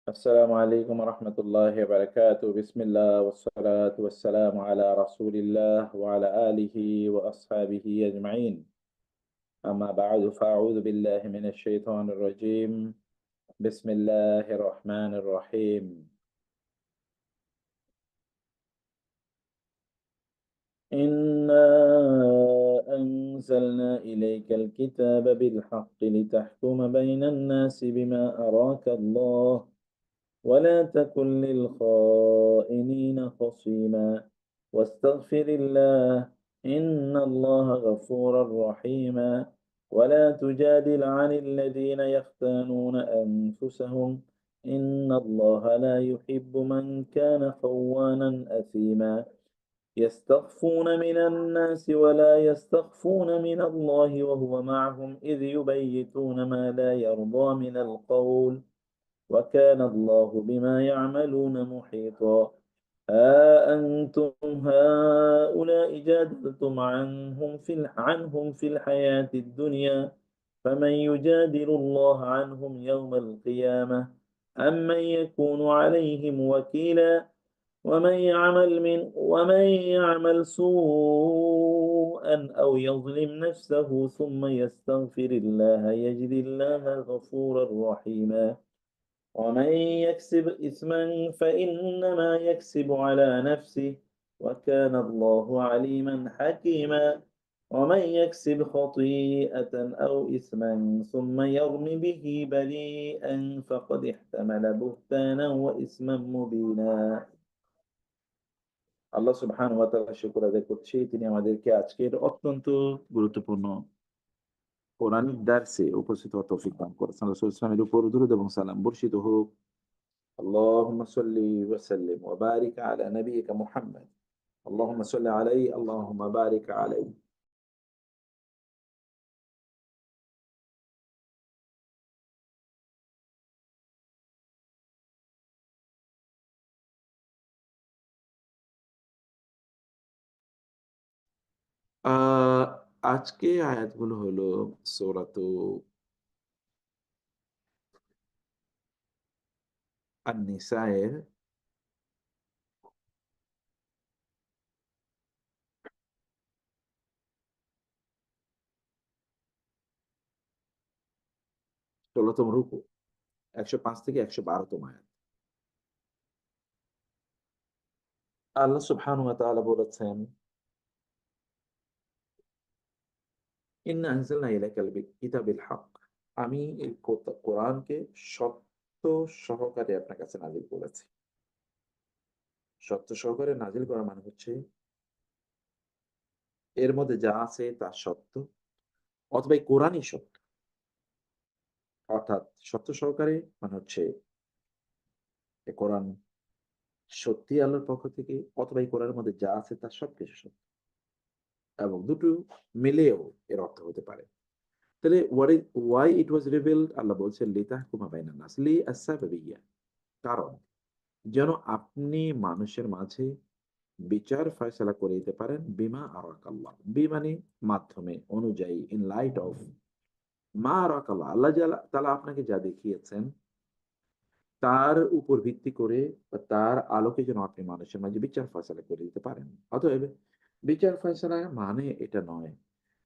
السلام عليكم ورحمة الله وبركاته. بسم الله والصلاة والسلام على رسول الله وعلى آله وأصحابه أجمعين. أما بعد فأعوذ بالله من الشيطان الرجيم. بسم الله الرحمن الرحيم. إنا أنزلنا إليك الكتاب بالحق لتحكم بين الناس بما أراك الله ولا تكن للخائنين خصيما واستغفر الله إن الله غفور رحيما ولا تجادل عن الذين يختانون أنفسهم إن الله لا يحب من كان خوانا أثيما يستخفون من الناس ولا يستخفون من الله وهو معهم إذ يبيتون ما لا يرضى من القول وكان الله بما يعملون محيطا ها أنتم هؤلاء جادلتم عنهم في الحياة الدنيا فمن يجادل الله عنهم يوم القيامة أم من يكون عليهم وكيلا ومن يعمل سوءا أو يظلم نفسه ثم يستغفر الله يجد الله غفورا رحيما ومن يكسب إثما فإنما يكسب على نفسه وكان الله عليما حكيما ومن يكسب خطيئة أو إثما ثم يرم به بريئا فقد احتمل بهتانا وإثما مبينا। আল্লাহ সুবহানাহু ওয়া তাআলা শুকর আদায় করছি, তিনি আমাদেরকে আজকের অত্যন্ত গুরুত্বপূর্ণ কোরআনিক দার্সে উপস্থিত হওয়ার তৌফিক দান করেছেন। রাসূল সাল্লাল্লাহু আলাইহি ওয়াসাল্লামের উপর দুরূদ এবং সালাম বর্ষিত হোক। اللهم صل وسلم وبارك على نبيك محمد اللهم صل عليه اللهم بارك عليه। আহ আজকে আয়াতগুলো হলো সূরাতু আন-নিসা এর ১৬তম রুকু, ১০৫ থেকে ১১২তম আয়াত। আল্লাহ সুবহানাহু ওয়া তাআলা বলেছেন, ইন্না আনজালনা ইলাইকাল কিতাবিল হক, আমি এই কোরআনকে সত্য সহকারে আপনার কাছে নাযিল করেছি। সত্য সহকারে নাযিল করা মানে হচ্ছে এর মধ্যে যা আছে তা সত্য, অথবা এই কোরআনই সত্য। অর্থাৎ সত্য সহকারে মানে হচ্ছে এ কোরআন সত্যি আল্লাহর পক্ষ থেকে, অথবা এই কোরআনের মধ্যে যা আছে তা সবকিছু সত্য। এবং দুটো মিলেও এর অর্থ হতে পারে। তাহলে ওয়াই ইট ওয়াজ রিভিলড, আল্লাহ বলছেন লিতাহকুমা বাইনান নাস, লিআসসাবাবিয়্যা, কারণ যেন আপনি মানুষের মাঝে বিচার ফয়সালা করে দিতে পারেন, বিমা আরাকাল্লাহ, বি মানে মাধ্যমে, অনুযায়ী, ইন লাইট অফ মা আরাকাল্লাহ, আল্লাহ তাআলা আপনাকে যা দেখিয়েছেন তার উপর ভিত্তি করে বা তার আলোকে যেন আপনি মানুষের মাঝে বিচার ফয়সালা করে দিতে পারেন। অতএব বিচার ফয়সালা মানে এটা নয়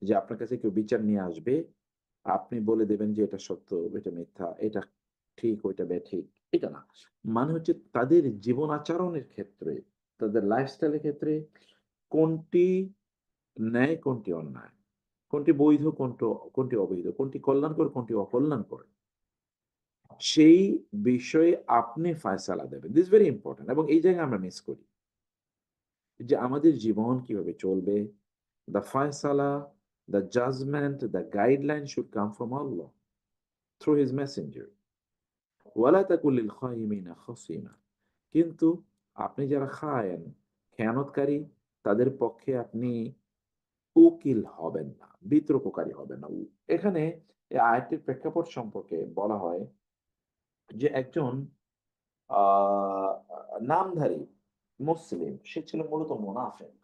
যে আপনার কাছে কেউ বিচার নিয়ে আসবে, আপনি বলে দেবেন যে এটা সত্য, এটা মিথ্যা, এটা ঠিক, ওইটা বেঠিক। এটা না। মানে হচ্ছে তাদের জীবন আচরণের ক্ষেত্রে, তাদের লাইফস্টাইলের ক্ষেত্রে কোনটি ন্যায়, কোনটি অন্যায়, কোনটি বৈধ, কোনটি অবৈধ, কোনটি কল্যাণকর, কোনটি অকল্যাণকর, সেই বিষয়ে আপনি ফয়সালা দেবেন। This very important. এবং এই জায়গায় আমরা মিস করি যে আমাদের জীবন কিভাবে চলবে, the ফয়সালা, the judgment, the guideline should come from Allah through his messenger. ওয়ালা তাকুল লিল খাইমিনা খাসিমা, কিন্তু আপনি যারা খায়েন, খেয়ানতকারী, তাদের পক্ষে আপনি উকিল হবেন না, বিতর্ককারী হবেন না। এখানে এই আয়াতটির প্রেক্ষাপট সম্পর্কে বলা হয় যে একজন আহ নামধারী মুসলিম, সে ছিল মূলত মুনাফিক।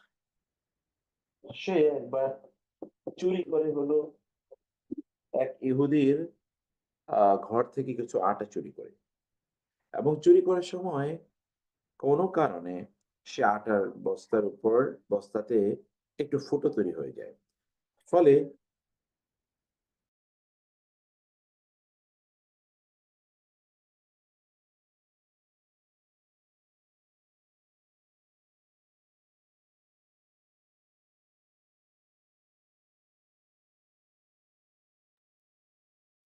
সে একবার চুরি করে হলো এক ইহুদির ঘর থেকে কিছু আটা চুরি করে। এবং চুরি করার সময় কোনো কারণে সে আটার বস্তার উপর বস্তাতে একটু ফুটো তৈরি হয়ে যায়। ফলে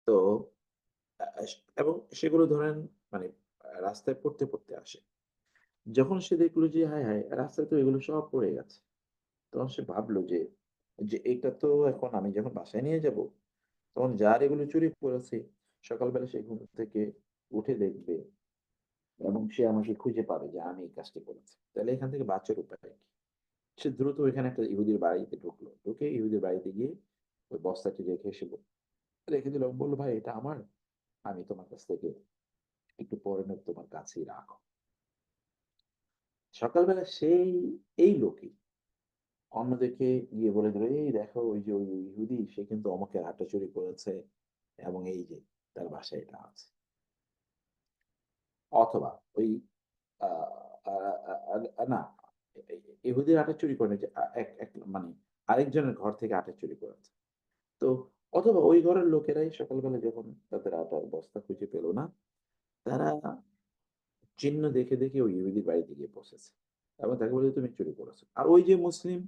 তো আ আস এবং সেগুলো ধরেন মানে রাস্তায় পড়তে আসে। যখন সে দেখলো যে হায়, হায়! রাস্তায় তো এগুলো সব পড়ে গেছে। তখন সে ভাবলো যে এটা তো এখন আমি যখন বাসায় নিয়ে যাবো, তখন যার এগুলো চুরি করেছে, সকালবেলা সে ঘুম থেকে উঠে দেখবে এবং সে আমাকে খুঁজে পাবে যে আমি এই কাজটি করেছি। তাহলে এখান থেকে বাঁচার উপায় কি? সে দ্রুত ওইখানে একটা ইহুদির বাড়িতে ঢুকলো। ঢুকে ইহুদির বাড়িতে গিয়ে ওই বস্তাটি রেখে এসে রেখে দিল। বলল, "ভাই এটা আমার। আমি তোমার কাছ থেকে একটু পরে নেব, তোমার কাছেই রাখো।" সকালবেলা এই লোকই অন্যদেরকে গিয়ে বলে দিল, "এই দেখো ওই যে ওই ইহুদি সে কিন্তু অমুকের আটা চুরি করেছে এবং এই যে তার বাসায় এটা আছে।" অথবা ওই আ আ আ আ না, ইহুদির আটা চুরি করেনি যে এক এক মানে আরেকজনের ঘর থেকে আটা চুরি করেছে। তো অথবা ওই ঘরের লোকেরাই সকালবেলা যখন তাদের আটার বস্তা খুঁজে পেল না, তারা চিহ্ন দেখে ওই ইহুদির বাড়িতে গিয়ে পৌঁছেছে। এবং তাকে বলে, "তুমি চুরি করেছো।" আর ওই যে মুসলিম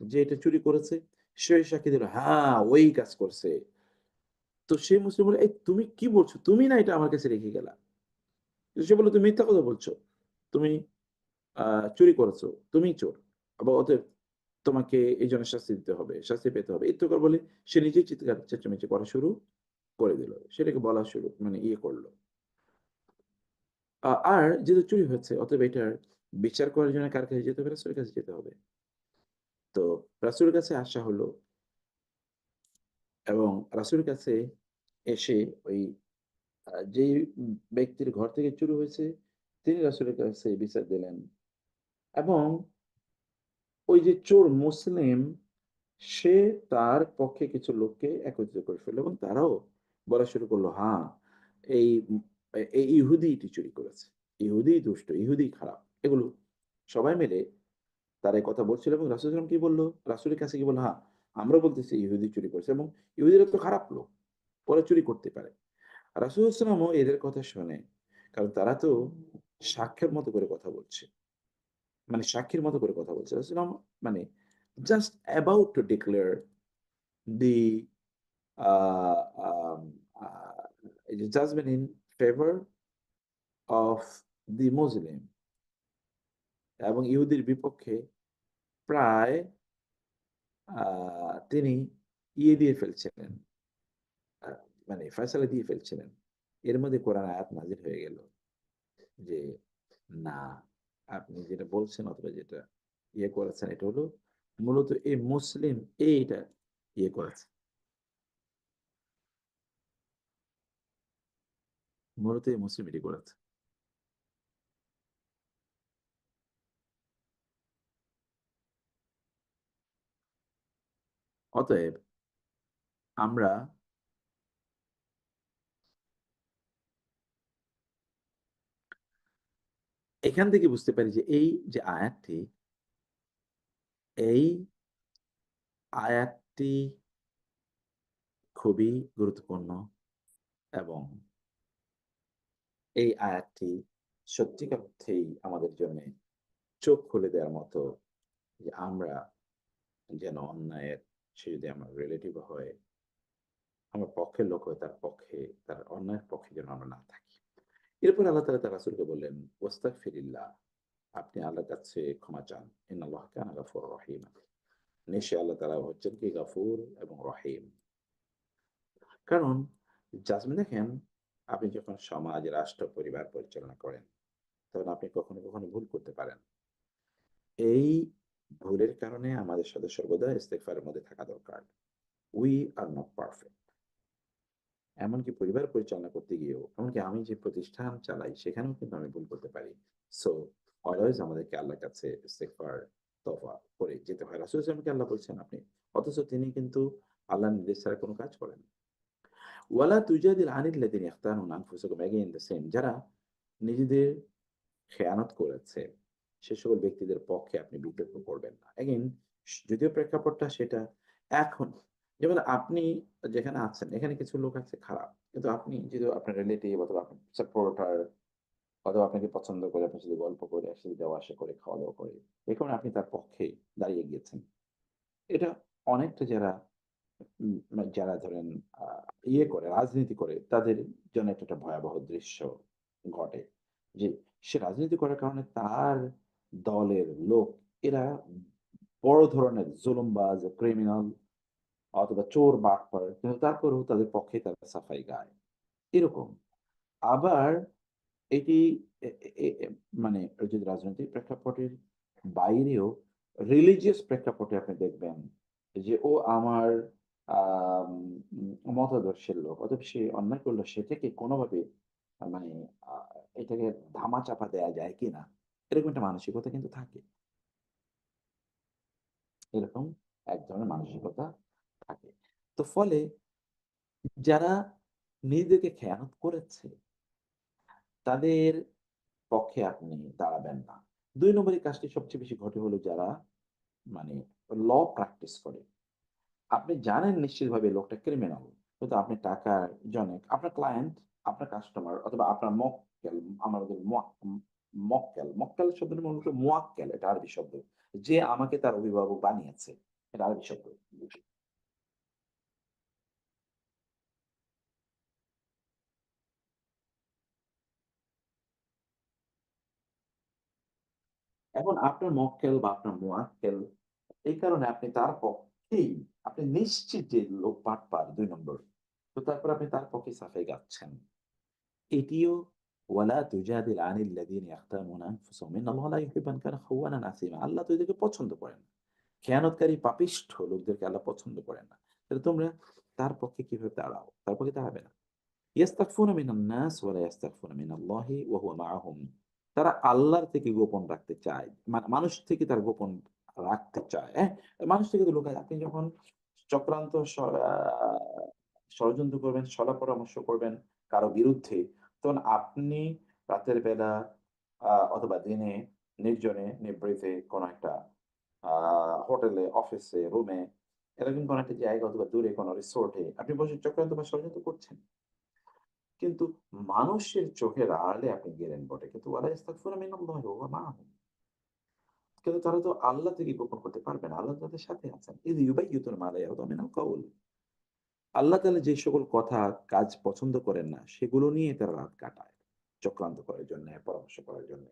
যে এটা চুরি করেছে, সে সাক্ষী দিল, "হ্যাঁ, ওই কাজ করছে।" তো সেই মুসলিম বলল, "এই তুমি কি বলছো? তুমি না এটা আমার কাছে রেখে গেলা।" তো সে বলল, "তুমি মিথ্যা কথা বলছো। তুমি আ চুরি করেছো। তুমিই চোর। অতএব তোমাকে এইজন্য শাস্তি দিতে হবে, শাস্তি পেতে হবে।" একটু করে বলে সে নিজেই চিৎকার চেঁচামেচি করা শুরু করে দিল। সেটাকে বলা শুরু মানে করল। আর যেহেতু চুরি হয়েছে অতএব এটার বিচার করার জন্য কার কাছে যেতে হবে? রাসূলের কাছে যেতে হবে। তো রাসূলের কাছে আসা হলো এবং রাসূলের কাছে এসে ওই যেই ব্যক্তির ঘর থেকে চুরি হয়েছে তিনি রাসূলের কাছে বিচার দিলেন এবং ওই যে চোর মুসলিম সে তার পক্ষে কিছু লোককে একত্রিত করে ফেলল এবং তারাও বলা শুরু করলো, "হ্যাঁ, এই এই ইহুদি এটি চুরি করেছে। ইহুদিই দুষ্ট, ইহুদিই খারাপ।" এগুলো সবাই মিলে তারা এই কথা বলছিল এবং রাসূল সাল্লাল্লাহু আলাইহি ওয়াসাল্লাম কি বলল? রাসূলের কাছে গিয়ে বলল, "হ্যাঁ, আমরাও বলতেছি ইহুদি চুরি করেছে এবং ইহুদিরা তো খারাপ লোক। ওরা চুরি করতে পারে।" রাসূল সাল্লাল্লাহু আলাইহি ওয়াসাল্লামও এদের কথা শোনে। কারণ তারা তো সাক্ষ্যের মতো করে কথা বলছে। মানে সাক্ষীর মতো করে কথা বলছে। রাসূল মানে just about to declare the uh um uh এই যে judgement in favour of the Muslim এবং ইহুদির বিপক্ষে প্রায় আ তিনি দিয়ে ফেলছিলেন। আ মানে ফয়সালা দিয়ে ফেলছিলেন। এর মধ্যে কোরআন আয়াত নাযিল হয়ে গেল যে, "না, আপনি যেটা বলছেন অথবা যেটা করেছেন এটা হলো মূলত এই মুসলিম এইটা করেছে। মূলত এই মুসলিম এটি করেছে।" অতএব আমরা এখান থেকে বুঝতে পারি যে এই যে আয়াতটি, এই আয়াতটি খুবই গুরুত্বপূর্ণ এবং এই আয়াতটি সত্যিকার অর্থেই আমাদের জন্যে চোখ খুলে দেওয়ার মতো যে আমরা যেন অন্যায়ের সে যদি আমার রিলেটিভ হয়, আমার পক্ষের লোক হয় তার পক্ষে, তার অন্যায়ের পক্ষে যেন আমরা না থাকি। এরপর আল্লাহ তাআলা তার রাসূলকে বললেন, "ওয়াস্তাগফিরিল্লাহ" আপনি আল্লাহর কাছে ক্ষমা চান। ইন্নাল্লাহা কানা গাফুরুর রহিম। নিশ্চয়ই আল্লাহ তাআলা হচ্ছেন কি গাফুর এবং রহিম। কারণ জাজমেন্ট দেখেন, আপনি যখন সমাজ, রাষ্ট্র, পরিবার পরিচালনা করেন, তখন আপনি কখনো ভুল করতে পারেন। এই ভুলের কারণে আমাদের সাথে সর্বদা ইস্তেগফারের মধ্যে থাকা দরকার। We are not perfect. এমনকি পরিবার পরিচালনা করতে গিয়েও, এমনকি আমি যে প্রতিষ্ঠান চালাই সেখানেও কিন্তু আমি ভুল করতে পারি। সো অলওয়েজ আমাদেরকে আল্লাহর কাছে ইস্তেগফার, তওবা করে যেতে হয়। রাসূল সাল্লাল্লাহু আলাইহি ওয়াসাল্লামকে আল্লাহ বলছেন আপনি। অথচ তিনি কিন্তু আল্লাহর নির্দেশ ছাড়া কোন কাজ করেন না। ওয়ালা তুজাদিল আনিল্লাযিনা ইয়াখতানুনা আনফুসাহুম, এগেইন দ্য সেম, যারা নিজেদের খেয়ানত করেছে সে সকল ব্যক্তিদের পক্ষে আপনি বিতর্ক করবেন না। এগেইন যদিও প্রেক্ষাপটটা সেটা এখন, যেমন আপনি যেখানে আছেন এখানে কিছু লোক আছে খারাপ। কিন্তু আপনি যদিও আপনার রিলেটিভ অথবা আপনার সাপোর্টার অথবা আপনাকে পছন্দ করে, আপনার সাথে গল্প করে, একসাথে যাওয়া আসা করে, খাওয়া-দাওয়া করে। এ কারণে আপনি তার পক্ষে দাঁড়িয়ে গিয়েছেন। এটা অনেকটা যারা ধরেন আ ইয়ে করে, রাজনীতি করে তাদের জন্য এটা একটা ভয়াবহ দৃশ্য ঘটে। যে সে রাজনীতি করার কারণে তার দলের লোক এরা বড় ধরনের জুলুমবাজ, ক্রিমিনাল অথবা চোর, বাটপার, কিন্তু তারপরেও তাদের পক্ষে তারা সাফাই গায়। এরকম। আবার এটি এ এ এ মানে যদি রাজনৈতিক প্রেক্ষাপটের বাইরেও রিলিজিয়াস প্রেক্ষাপটে আপনি দেখবেন যে ও আমার আম মতাদর্শের লোক। অতএব সে অন্যায় করলো সেটাকে কোনোভাবে মানে আ এটাকে ধামাচাপা দেয়া যায় কিনা? এরকম একটা মানসিকতা কিন্তু থাকে। এরকম এক ধরনের মানসিকতা থাকে। তো ফলে যারা নিজেদেরকে খেয়ানত করেছে তাদের পক্ষে আপনি দাঁড়াবেন না। ২ নম্বর এই কাজটি সবচেয়ে বেশি ঘটে হলো যারা মানে ল প্র্যাকটিস করে। আপনি জানেন নিশ্চিতভাবে লোকটা ক্রিমিনাল। কিন্তু আপনি টাকার জন্যে আপনার ক্লায়েন্ট, আপনার কাস্টমার অথবা আপনার মক্কেল, আমাদের মক্কেল শব্দটা মূলত মোয়াক্কেল, এটা আরবি শব্দ। যে আমাকে তার অভিভাবক বানিয়েছে। এটা আরবি শব্দ। এখন আপনার মক্কেল বা আপনার মোয়াক্কেল, এই কারণে আপনি তার পক্ষেই আপনি নিশ্চিত যে লোক বাটপার ২ নম্বর। তো তারপর আপনি তার পক্ষে সাফাই গাচ্ছেন। এটিও ওয়ালা তুজাদিল আনিল লাযিনা ইয়াখতানুনা আনফুসাহুম ইন্নাল্লাহা লা ইউহিব্বু মান কানা খাওয়ানান আসিমা। আল্লাহ তো এদেরকে পছন্দ করেন না। খেয়ানতকারী পাপিষ্ঠ লোকদেরকে আল্লাহ পছন্দ করেন না। তাহলে তোমরা তার পক্ষে কিভাবে দাঁড়াও? তার পক্ষে দাঁড়াবে না। ইয়াস্তাখফুনা মিনান নাস ওয়া লা ইয়াস্তাখফুনা মিনাল্লাহি ওয়া হুয়া মাআহুম। তারা আল্লাহর থেকে গোপন রাখতে চায়। মানুষ থেকে তারা গোপন রাখতে চায়, হ্যাঁ? মানুষ থেকে তো লুকায়। আপনি যখন চক্রান্ত ষড়যন্ত্র করবেন, সলা পরামর্শ করবেন কারো বিরুদ্ধে, তখন আপনি রাতের বেলা অথবা দিনে নির্জনে নিভৃতে কোনো একটা আ হোটেলে, অফিসে, রুমে এরকম কোনো একটা জায়গা অথবা দূরে কোনো রিসোর্টে আপনি বসে চক্রান্ত বা ষড়যন্ত্র করছেন। কিন্তু মানুষের চোখের আড়ালে আপনি গেলেন বটে। কিন্তু ওয়ালা ইয়াস্তাগফিরুনা মিনাল্লাহি ওয়া হুয়া মাআহুম। কিন্তু তারা তো আল্লাহ থেকে গোপন করতে পারবে না। আল্লাহ তাদের সাথে আছেন। ইয ইউবায়্যিতুনা মা লা ইয়ারদা মিনাল কাউল। আল্লাহ তাআলা যে সকল কথা, কাজ পছন্দ করেন না, সেগুলো নিয়ে তারা রাত কাটায়। চক্রান্ত করার জন্যে, পরামর্শ করার জন্যে।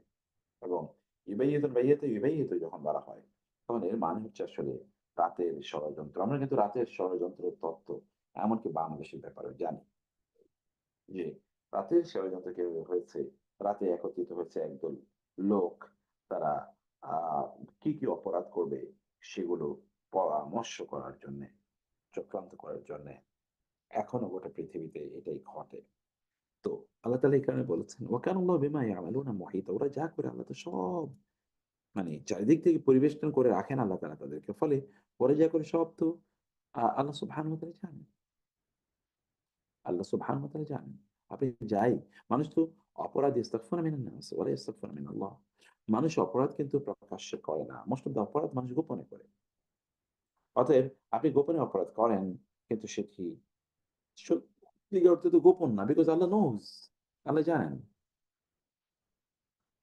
এবং ইউবাইয়িতু যখন বলা হয়, তখন এর মানে হচ্ছে আসলে রাতের ষড়যন্ত্র। আমরা কিন্তু রাতের ষড়যন্ত্রের তত্ত্ব এমনকি বাংলাদেশের ব্যাপারেও জানি যে, রাতের ষড়যন্ত্র কিভাবে হয়েছে। রাতে একত্রিত হয়েছে একদল লোক। তারা আ কি অপরাধ করবে সেগুলো পরামর্শ করার জন্যে, চক্রান্ত করার জন্যে। এখনো গোটা পৃথিবীতে এটাই ঘটে। তো আল্লাহ তাআলা এই কারণে বলেছেন, "ওয়া কানা আল্লাহু বিমা ইয়ামালুনা মুহিতা।" ওরা যা করে আল্লাহ তো সব চারিদিক থেকে পরিবেষ্টন করে রাখেন আল্লাহ তাআলা তাদেরকে। ফলে ওরা যা করে সব তো আল্লাহ সুবহানাহু ওয়া তাআলা জানেন। আল্লাহ সুবহানাহু ওয়া তাআলা জানেন। আপনি যাই মানুষ তো অপরাধ ইস্তাগফারা মিনান নাস ওয়া লা ইস্তাগফারা মিনাল্লাহ। মানুষ অপরাধ কিন্তু প্রকাশ্যে করে না। মোস্ট অফ দ্যা অপরাধ মানুষ গোপনে করে। অতএব আপনি গোপনে অপরাধ করেন কিন্তু সেটি সত্যিকার অর্থে তো গোপন না। Because Allah nose. আল্লাহ জানেন।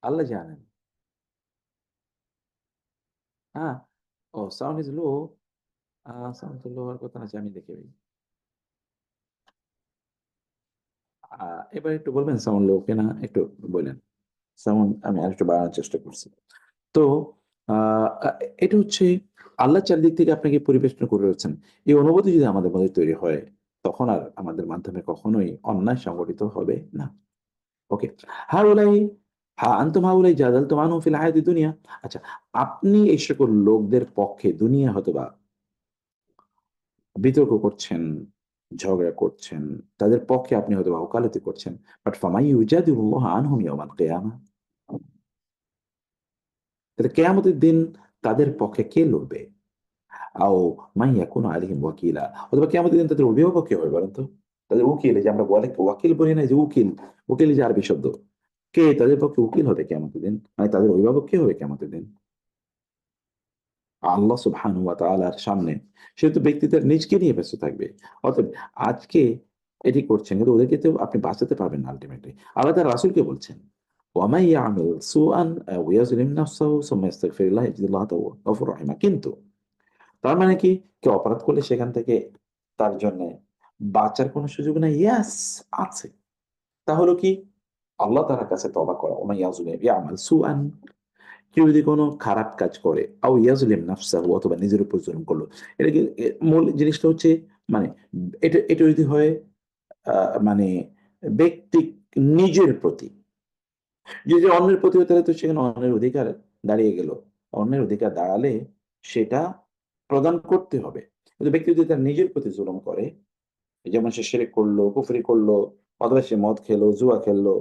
আল্লাহ জানেন। হ্যাঁ? ও সাউন্ড ইস লো। সাউন্ড তো লো হওয়ার কথা না যে আমি দেখি ভাই। আ এবার একটু বলবেন সাউন্ড লো কিনা? একটু বইলেন। সাউন্ড আমি আরেকটু বাড়ানোর চেষ্টা করছি। তো আ আ এটা হচ্ছে আল্লাহ চারদিক থেকে আপনাকে পরিবেষ্টন করে রয়েছেন। এই অনুভূতি যদি আমাদের মধ্যে তৈরি হয়, তখন আর আমাদের মাধ্যমে কখনোই অন্যায় সংগঠিত হবে না। ওকে। হাউলাই আনতুম হাউলাই জাদালতুম আনহুম ফিল হায়াতি দুনিয়া। আচ্ছা, আপনি এই সকল লোকদের পক্ষে দুনিয়া হয়তোবা বিতর্ক করছেন, ঝগড়া করছেন, তাদের পক্ষে আপনি হয়তোবা ওকালতি করছেন। বাট ফামান ইউজাদিলুল্লাহ আনহুম ইয়াওমাল কিয়ামাহ। তাহলে কেয়ামতের দিন তাদের পক্ষে কে লড়বে? আও মান ইয়াকুনু আলাইহিম ওয়াকিলা, অথবা কিয়ামতের দিন তাদের অভিভাবক কে হবে বলেন তো? তাদের উকিল, এই যে আমরা বলে ওয়াকিল বলি না, যে উকিল, উকিল যে আরবি শব্দ, কে তাদের পক্ষে উকিল হবে কিয়ামতের দিন, মানে তাদের অভিভাবক কে হবে কিয়ামতের দিন? আল্লাহ সুবহানাহু ওয়া তাআলার সামনে। সেহেতু ব্যক্তি তার নিজকে নিয়ে ব্যস্ত থাকবে। অতএব আজকে এটি করছেন, কিন্তু ওদেরকে তো আপনি বাঁচাতে পারবেন না আল্টিমেটলি। আল্লাহ তার রাসূলকে বলছেন, ওয়ামান ইয়ামিল সুআন আও ইয়াজলিম নাফসাহু সুম্মা ইয়াস্তাগফিরুল্লাহ ইয়াজিদুল্লাহ গফুরুর রাহিমা। কিন্তু তার মানে কি, কেউ অপরাধ করলে সেখান থেকে তার জন্য বাঁচার কোনো সুযোগ নাই? ইয়েস, আছে। তা হলো কি? আল্লাহ তাআলার কাছে তওবা করা। ওমান ইয়ামাল সুআন, কেউ যদি কোনো খারাপ কাজ করে, আও ইয়াজলিম নাফসাহু, অথবা নিজের উপর জুলুম করলো। এটা কি মূল জিনিসটা হচ্ছে, মানে এটা এটা যদি হয় মানে ব্যক্তি নিজের প্রতি, যদি অন্যের প্রতি হয় তাহলে তো সেখানে অন্যের অধিকার দাঁড়িয়ে গেল। অন্যের অধিকার দাঁড়ালে সেটা প্রদান করতে হবে। কিন্তু ব্যক্তি যদি তার নিজের প্রতি জুলুম করে, যেমন সে শিরক করলো, কুফরি করলো, অথবা সে মদ খেলো, জুয়া খেললো,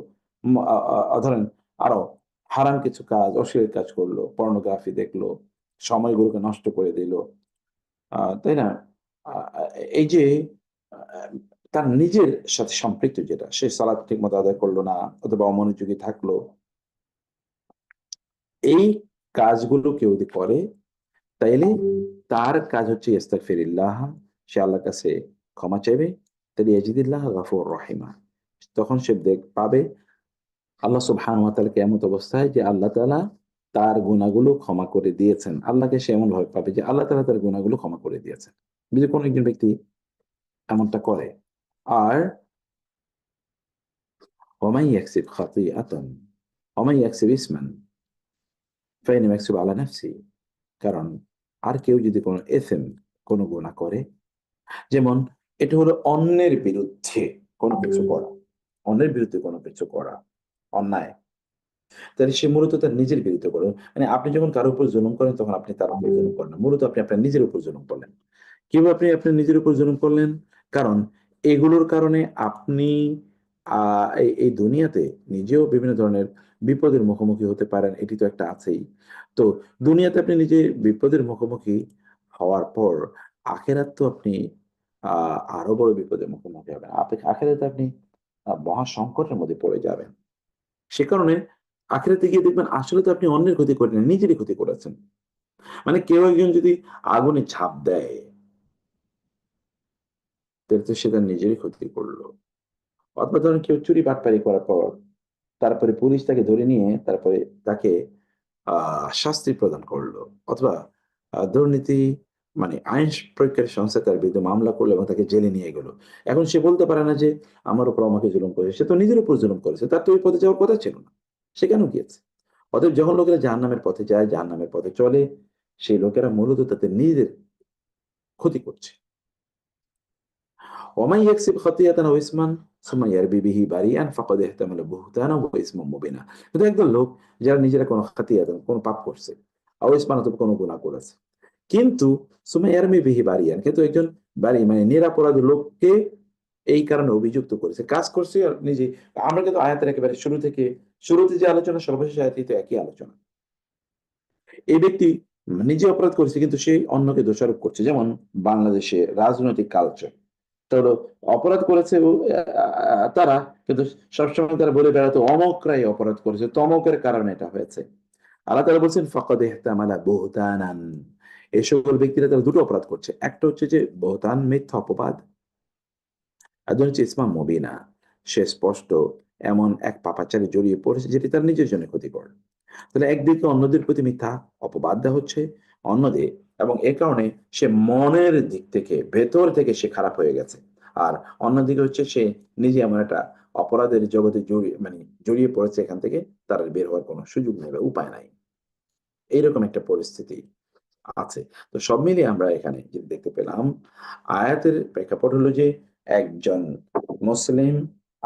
ধরেন আরো হারাম কিছু কাজ, অশ্লীল কাজ করলো, পর্নোগ্রাফি দেখলো, সময়গুলোকে নষ্ট করে দিল, তাই না? এই যে আহ, তার নিজের সাথে সম্পৃক্ত, যেটা সে সালাদ ঠিক মতো আদায় করলো না, অথবা অমনোযোগী থাকলো, এই কাজগুলো কেউ যদি করে, তাইলে তার কাজ হচ্ছে ইস্তাগফিরুল্লাহ, সে আল্লাহর কাছে ক্ষমা চাইবে, তাহলে ইয়াজিদুল্লাহ গফুর রহিমা। তখন সে পাবে আল্লাহ সুবহানাহু ওয়া তাআলা কিয়ামত অবস্থায়, যে আল্লাহ তাআলা তার গুনাহগুলো ক্ষমা করে দিয়েছেন। আল্লাহকে সে এমন ভাবে পাবে যে আল্লাহ তাআলা তার গুনাহগুলো ক্ষমা করে দিয়েছেন। যদি কোনো একজন ব্যক্তি এমনটা করে। আর ওয়ামান ইয়াকসিব খাতিআতান ওয়ামান ইয়াকসিব ইসমান ফাইন্নামা ইয়াকসিবু আলা নাফসি। কারণ আর কেউ যদি কোনো ইসম, কোনো গুনাহ করে, যেমন এটা হলো অন্যের বিরুদ্ধে কোনো কিছু করা, অন্যের বিরুদ্ধে কোনো কিছু করা অন্যায়, তাহলে সে মূলত তার নিজের বিরুদ্ধে করে। মানে আপনি যখন কারো উপর জুলুম করেন, তখন আপনি তার উপর জুলুম করেন না, মূলত আপনি আপনার নিজের উপর জুলুম করলেন। কিভাবে আপনি আপনার নিজের উপর জুলুম করলেন? কারণ এগুলোর কারণে আপনি এই দুনিয়াতে নিজেও বিভিন্ন ধরনের বিপদের মুখোমুখি হতে পারেন, এটি তো একটা আছেই। তো দুনিয়াতে আপনি নিজে বিপদের মুখোমুখি হওয়ার পর আখেরাত তো আপনি আরো বড় বিপদের মুখোমুখি হবেন। আপনি আখেরাতে আপনি মহা সংকটের মধ্যে পড়ে যাবেন। সে কারণে আখিরাতে গিয়ে দেখবেন আসলে তো আপনি অন্যের ক্ষতি করেন নাই, নিজেরই ক্ষতি করেছেন। মানে কেউ একজন যদি আগুনে ঝাঁপ দেয়, তাহলে তো সে তার নিজেরই ক্ষতি করলো। অথবা ধরেন কেউ চুরি বাটপারি করার পর তারপরে পুলিশ তাকে ধরে নিয়ে তারপরে তাকে শাস্তি প্রদান করলো, অথবা দুর্নীতি, মানে আইন প্রয়োগকারী সংস্থা তার বিরুদ্ধে মামলা করলো এবং তাকে জেলে নিয়ে গেল। এখন সে বলতে পারে না যে আমার উপর আমাকে জুলুম করেছে, সে তো নিজের উপর জুলুম করেছে, তার তো ওই পথে যাওয়ার কথা ছিল না, সে কেন গিয়েছে? অতএব যখন লোকেরা জাহান্নামের পথে যায়, জাহান্নামের পথে চলে, সেই লোকেরা মূলত তাদের নিজেদের ক্ষতি করছে। ওমান ইয়াকসিব খাতিয়াতান আও ইসমান সুম্মা ইয়ারমি বিহি বারিআন ফাকাদ ইহতামালা বুহতানান ওয়া ইসমান মুবিনা। কিন্তু একদল লোক যারা নিজেরা কোনো খাতিয়াতান, কোনো পাপ করছে, আও ইসমান, অথবা কোনো গুনাহ করেছে, কিন্তু সুম্মা ইয়ারমি বিহি বারিআন, কিন্তু একজন বারি মানে নিরপরাধ লোককে এই কারণে অভিযুক্ত করেছে, কাজ করছে আর নিজে। আমরা কিন্তু আয়াতের একেবারে শুরু থেকে, শুরুতে যে আলোচনা, সর্বশেষ আয়াতেই তো একই আলোচনা। এই ব্যক্তি নিজে অপরাধ করেছে, কিন্তু সে অন্যকে দোষারোপ করছে। যেমন বাংলাদেশে রাজনৈতিক কালচার, তো অপরাধ করেছে তারা, কিন্তু সবসময় তারা বলে বেড়াতো অমকরাই অপরাধ করেছে, তমকের কারণে এটা হয়েছে। আল্লাহ তাআলা বলছেন ফাকাদ ইহতামালা বুহতানান, এই সকল ব্যক্তিরা তারা দুটো অপরাধ করছে। একটা হচ্ছে যে বহতান, মিথ্যা অপবাদ, আর দুটো হচ্ছে ইসমা মুবিনা, সে স্পষ্ট এমন এক পাপাচারে জড়িয়ে পড়েছে যেটি তার নিজের জন্য ক্ষতিকর। তাহলে একদিকে অন্যদের প্রতি মিথ্যা অপবাদ দেওয়া হচ্ছে অন্যদের, এবং এ কারণে সে মনের দিক থেকে, ভেতর থেকে সে খারাপ হয়ে গেছে। আর অন্যদিকে হচ্ছে সে নিজে এমন একটা অপরাধের জগতে জড়িয়ে, মানে জড়িয়ে পড়েছে, এখান থেকে তার আর বের হওয়ার কোনো সুযোগ নেই বা উপায় নাই। এইরকম একটা পরিস্থিতি আছে। তো সব মিলিয়ে আমরা এখানে যে দেখতে পেলাম, আয়াতের প্রেক্ষাপট হলো যে একজন মুসলিম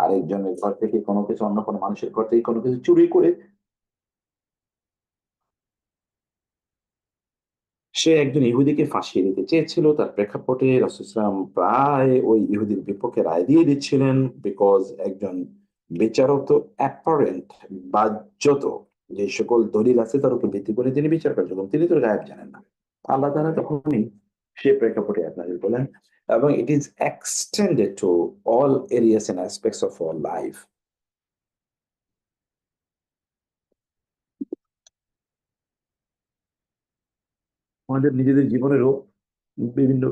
আরেকজনের ঘর থেকে কোনো কিছু, অন্য কোনো মানুষের ঘর থেকে কোনো কিছু চুরি করে সে একজন ইহুদিকে ফাঁসিয়ে দিতে চেয়েছিল। তার প্রেক্ষাপটে রাসূল সাল্লাল্লাহু আলাইহি ওয়াসাল্লাম প্রায় ওই ইহুদির বিপক্ষে রায় দিয়ে দিচ্ছিলেন, বিকজ একজন বিচারক তো অ্যাপারেন্ট, বাহ্যত যে সকল দলিল আছে তার উপর ভিত্তি করে তিনি বিচার কার্যক্রম, তিনি তো গায়েব জানেন না। আল্লাহ তাআলা তখনই সে প্রেক্ষাপটে আয়াত নাযিল করলেন এবং it is extended to all areas and aspects of our life. আমাদের নিজেদের জীবনেরও বিভিন্ন